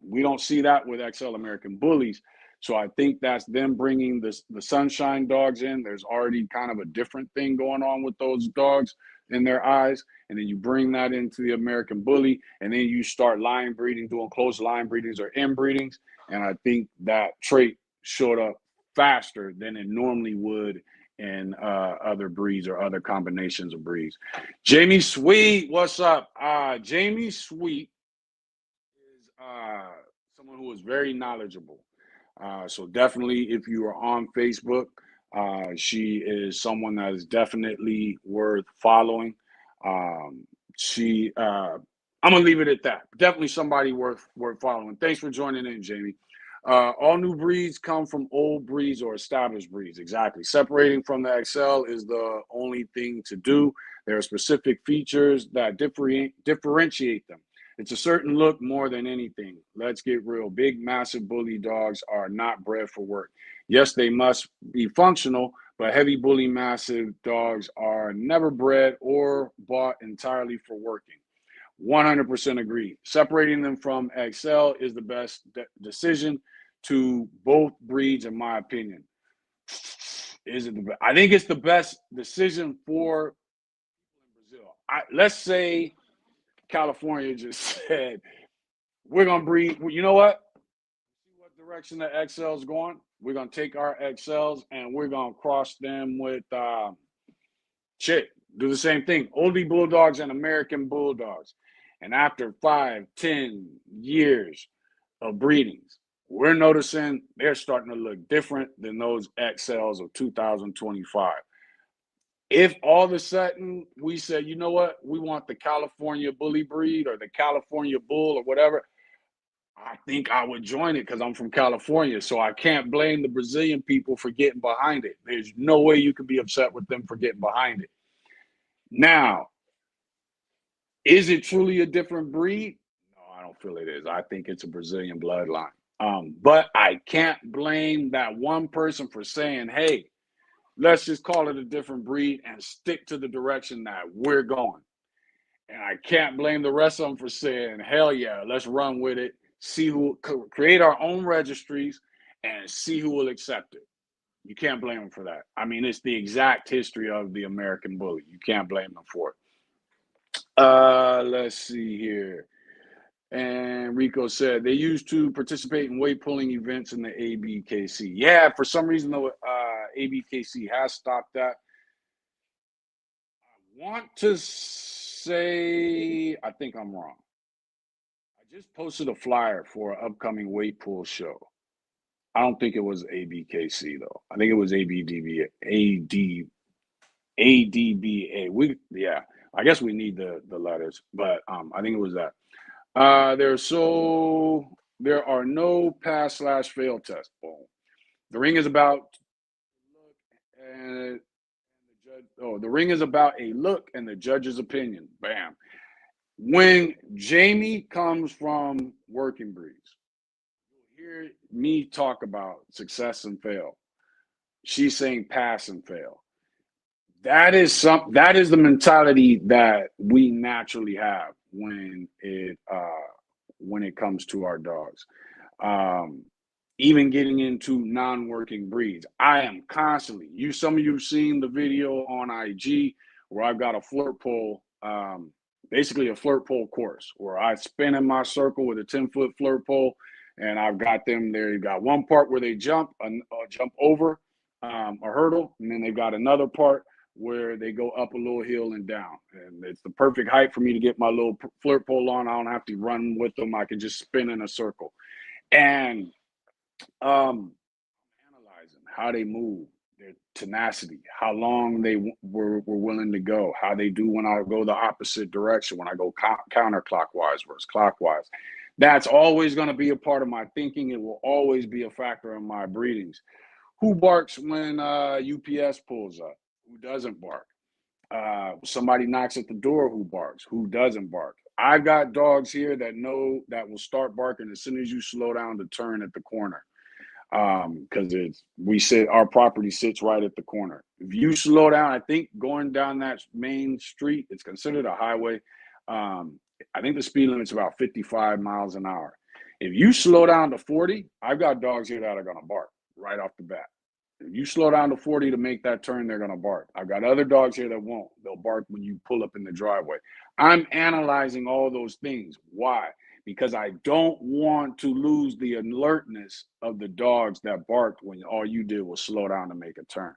we don't see that with XL American Bullies. So I think that's them bringing the sunshine dogs in. There's already kind of a different thing going on with those dogs in their eyes. And then you bring that into the American Bully, and then you start line breeding, doing close line breedings or inbreedings. And I think that trait showed up faster than it normally would in other breeds or other combinations of breeds. Jamie Sweet, what's up? Jamie Sweet is someone who is very knowledgeable. So definitely, if you are on Facebook, she is someone that is definitely worth following. I'm gonna leave it at that. Definitely somebody worth following. Thanks for joining in, Jamie. All new breeds come from old breeds or established breeds. Exactly. Separating from the XL is the only thing to do. There are specific features that differentiate them. It's a certain look more than anything. Let's get real. Big, massive bully dogs are not bred for work. Yes, they must be functional, but heavy bully massive dogs are never bred or bought entirely for working. 100% agree. Separating them from XL is the best decision to both breeds, in my opinion. Is it the best? I think it's the best decision for Brazil. Let's say California just said, we're going to breed. You know what? See what direction the XL is going. We're going to take our XLs and we're going to cross them with do the same thing. Oldie Bulldogs and American Bulldogs. And after 5, 10 years of breedings, we're noticing they're starting to look different than those XLs of 2025. If all of a sudden we said, you know what, we want the California Bully breed or the California Bull or whatever, I think I would join it because I'm from California. So I can't blame the Brazilian people for getting behind it. There's no way you could be upset with them for getting behind it. Now, is it truly a different breed? No, I don't feel it is. I think it's a Brazilian bloodline. But I can't blame that one person for saying, hey, let's just call it a different breed and stick to the direction that we're going. And I can't blame the rest of them for saying, hell yeah, let's run with it, see who, create our own registries and see who will accept it. You can't blame them for that. I mean, it's the exact history of the American Bully. You can't blame them for it. Let's see here. And Rico said they used to participate in weight pulling events in the ABKC. Yeah, for some reason, though, ABKC has stopped that. I want to say, I think I'm wrong. I just posted a flyer for an upcoming weight pull show. I don't think it was ABKC, though. I think it was ADBA. I guess we need the letters, but I think it was that. There are no pass/fail tests. Boom. The ring is about and the judge. Oh, the ring is about a look and the judge's opinion. Bam. When Jamie comes from working breeds, you'll hear me talk about success and fail. She's saying pass and fail. That is the mentality that we naturally have when it comes to our dogs. Even getting into non-working breeds, I am constantly. Some of you have seen the video on IG where I've got a flirt pole, basically a flirt pole course where I spin in my circle with a 10-foot flirt pole, and I've got them there. You got one part where they jump over a hurdle, and then they've got another part where they go up a little hill and down. And it's the perfect height for me to get my little flirt pole on. I don't have to run with them. I can just spin in a circle. And analyzing how they move, their tenacity, how long they were willing to go, how they do when I go the opposite direction, when I go counterclockwise versus clockwise. That's always going to be a part of my thinking. It will always be a factor in my breedings. Who barks when UPS pulls up? Who doesn't bark? Somebody knocks at the door, who barks? Who doesn't bark? I've got dogs here that will start barking as soon as you slow down to turn at the corner. Because our property sits right at the corner. If you slow down, I think going down that main street, it's considered a highway. I think the speed limit's about 55 miles an hour. If you slow down to 40, I've got dogs here that are going to bark right off the bat. If you slow down to 40 to make that turn, they're going to bark. I've got other dogs here that won't. They'll bark when you pull up in the driveway. I'm analyzing all those things. Why? Because I don't want to lose the alertness of the dogs that barked when all you did was slow down to make a turn.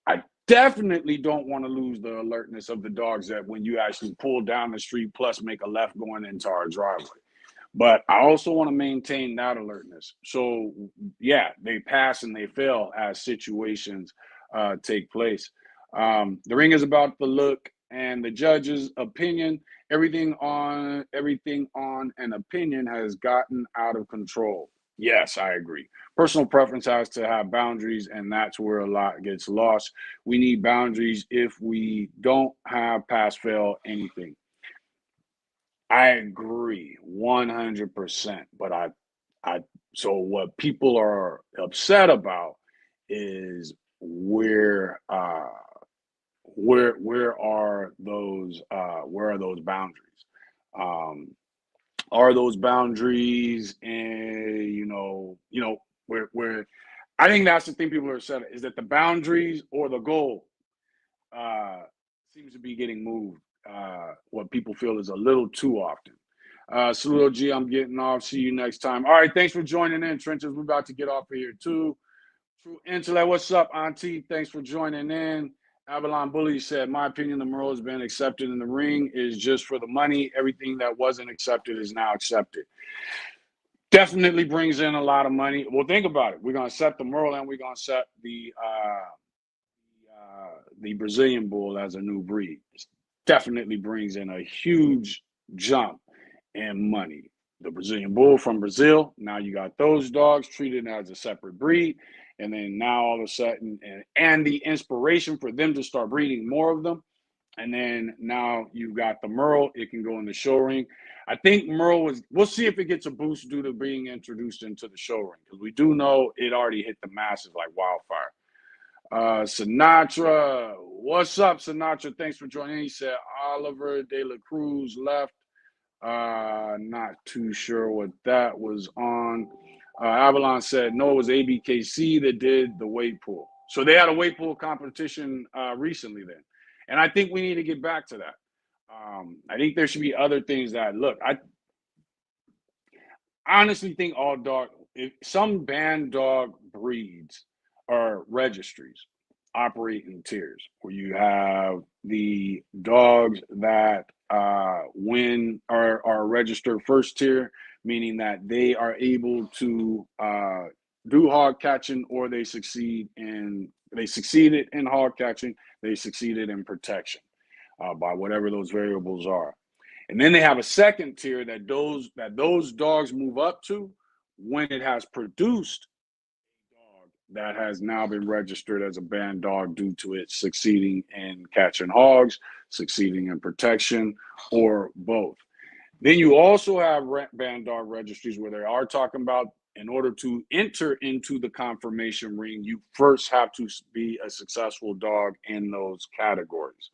I definitely don't want to lose the alertness of the dogs that when you actually pull down the street plus make a left going into our driveway. But I also want to maintain that alertness. So, yeah, they pass and they fail as situations take place. The ring is about the look and the judge's opinion. Everything on an opinion has gotten out of control. Yes, I agree. Personal preference has to have boundaries, and that's where a lot gets lost. We need boundaries. If we don't have pass fail anything, I agree 100%. But so what people are upset about is where are those boundaries? Um, are those boundaries, and where I think that's the thing people are upset at, is that the boundaries or the goal uh, seems to be getting moved. What people feel is a little too often. Saludo G, I'm getting off. See you next time. All right, thanks for joining in, Trenches. We're about to get off of here too. True Intellect, what's up, Auntie? Thanks for joining in. Avalon Bully said, my opinion, the Merle has been accepted in the ring is just for the money. Everything that wasn't accepted is now accepted. Definitely brings in a lot of money. Well, think about it. We're going to set the Merle and we're going to set the Brazilian bull as a new breed. It definitely brings in a huge jump in money. The Brazilian bull from Brazil, now you got those dogs treated as a separate breed. And then now all of a sudden, and the inspiration for them to start breeding more of them. And then now you've got the Merle, it can go in the show ring. I think we'll see if it gets a boost due to being introduced into the show ring, because we do know it already hit the masses like wildfire. Sinatra, what's up, Sinatra? Thanks for joining. He said Oliver De La Cruz left. Not too sure what that was on. Avalon said no, it was ABKC that did the weight pull. So they had a weight pull competition recently then, and I think we need to get back to that. I think there should be other things that look. I honestly think some band dog breeds or registries operate in tiers where you have the dogs that win are registered first tier, meaning that they are able to do hog catching, or they succeeded in hog catching, they succeeded in protection by whatever those variables are. And then they have a second tier that those dogs move up to when it has produced a dog that has now been registered as a band dog due to it succeeding in catching hogs, succeeding in protection, or both. Then you also have band dog registries where they are talking about, in order to enter into the confirmation ring, you first have to be a successful dog in those categories.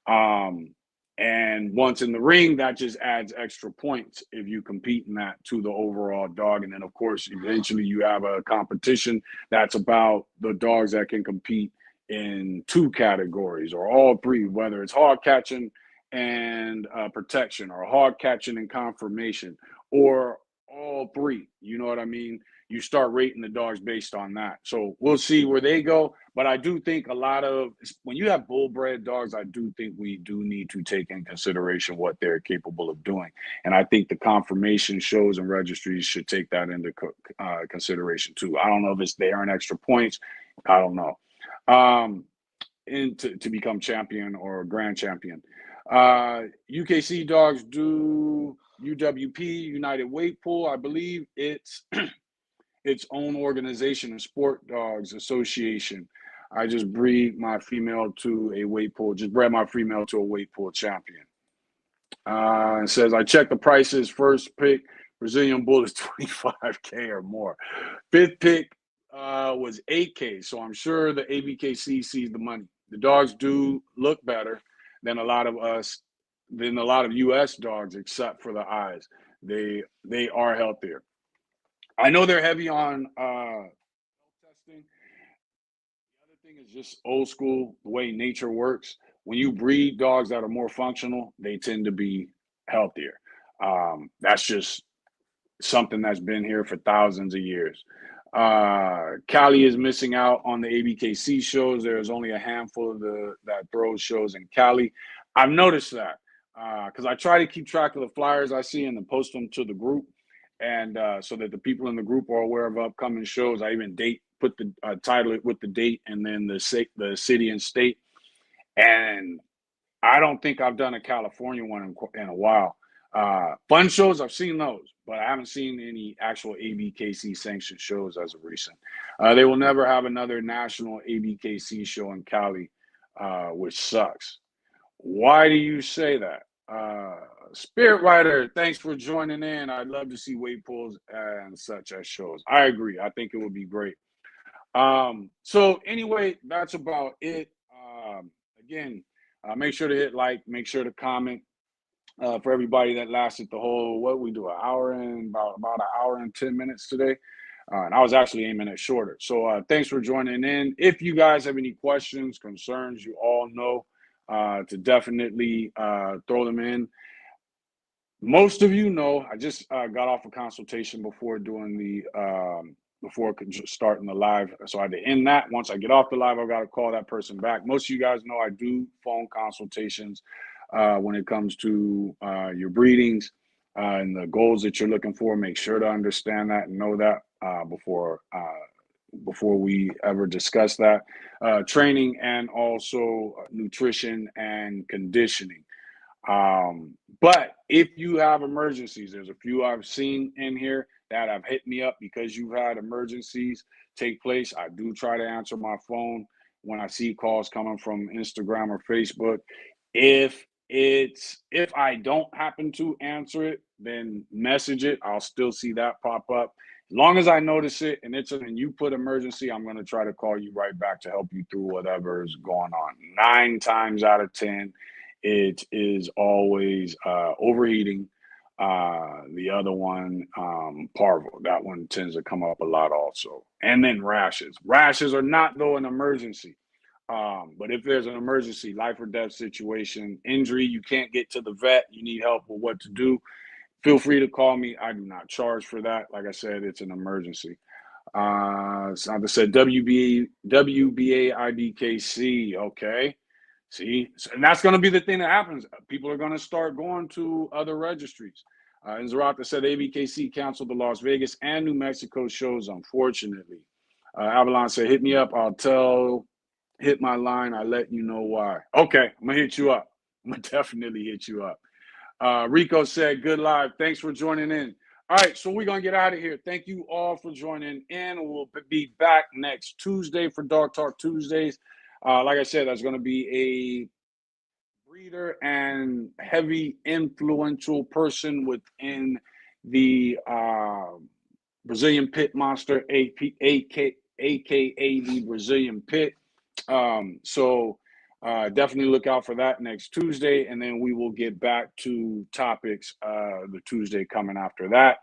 And once in the ring, that just adds extra points if you compete in that to the overall dog. And then, of course, eventually you have a competition that's about the dogs that can compete in two categories or all three, whether it's hog catching and protection, or hog catching and confirmation, or all three. You know what I mean? You start rating the dogs based on that. So we'll see where they go. But I do think when you have bull bred dogs, I do think we do need to take in consideration what they're capable of doing. And I think the confirmation shows and registries should take that into consideration too. I don't know if it's they earn extra points. I don't know. To become champion or grand champion. UKC dogs do UWP, United Weight Pool. I believe it's its own organization, and Sport Dogs Association. I just breed my female to a weight pool, just bred my female to a weight pool champion. It says, I checked the prices. First pick, Brazilian Bull is 25K or more. Fifth pick was 8K. So I'm sure the ABKC sees the money. The dogs do look better than a lot of US dogs, except for the eyes. They are healthier. I know they're heavy on testing. The other thing is just old school, the way nature works. When you breed dogs that are more functional, they tend to be healthier. That's just something that's been here for thousands of years. Cali is missing out on the ABKC shows. There's only a handful of the that throws shows in Cali. I've noticed that because I try to keep track of the flyers I see and then post them to the group, and so that the people in the group are aware of upcoming shows. I even put the title with the date and then the city and state. And I don't think I've done a California one in a while. Fun shows, I've seen those, but I haven't seen any actual ABKC sanctioned shows as of recent. They will never have another national ABKC show in Cali, which sucks. Why do you say that? Spirit Rider, thanks for joining in. I'd love to see weight pulls and such as shows. I agree. I think it would be great. So anyway, that's about it. Again, make sure to hit like, make sure to comment. For everybody that lasted the whole, what we do, about an hour and 10 minutes today. And I was actually aiming at shorter. So thanks for joining in. If you guys have any questions, concerns, you all know to definitely throw them in. Most of you know, I just got off a consultation before doing before starting the live. So I had to end that. Once I get off the live, I've got to call that person back. Most of you guys know I do phone consultations when it comes to your breedings and the goals that you're looking for. Make sure to understand that and know that before we ever discuss that. Training and also nutrition and conditioning. But if you have emergencies, there's a few I've seen in here that have hit me up because you've had emergencies take place. I do try to answer my phone when I see calls coming from Instagram or Facebook. If I don't happen to answer it, then message it. I'll still see that pop up. As long as I notice it and and you put emergency, I'm going to try to call you right back to help you through whatever is going on. 9 times out of 10, it is always overheating. The other one, parvo. That one tends to come up a lot also. And then rashes. Rashes are not, though, an emergency. But if there's an emergency, life or death situation, injury, you can't get to the vet, you need help with what to do, feel free to call me. I do not charge for that. Like I said, it's an emergency. So I said WBAIDKC. Okay. See, and that's going to be the thing that happens. People are going to start going to other registries. And Zarata said ABKC canceled the Las Vegas and New Mexico shows, unfortunately. Avalon said, hit me up. Hit my line. I'll let you know why. Okay, I'm going to hit you up. I'm going to definitely hit you up. Rico said, good live. Thanks for joining in. All right, so we're going to get out of here. Thank you all for joining in. We'll be back next Tuesday for Dog Talk Tuesdays. Like I said, that's going to be a breeder and heavy influential person within the Brazilian Pit Monster, aka the Brazilian Pit. So definitely look out for that next Tuesday, and then we will get back to topics the Tuesday coming after that.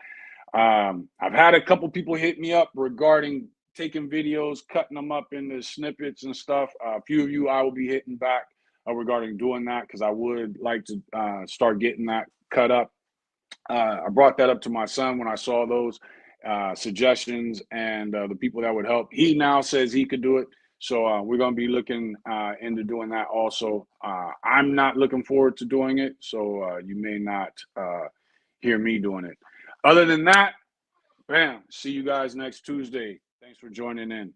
I've had a couple people hit me up regarding taking videos, cutting them up into snippets and stuff. A few of you I will be hitting back regarding doing that because I would like to start getting that cut up. I brought that up to my son when I saw those suggestions and the people that would help. He now says he could do it. So we're going to be looking into doing that also. I'm not looking forward to doing it, so you may not hear me doing it. Other than that, bam, see you guys next Tuesday. Thanks for joining in.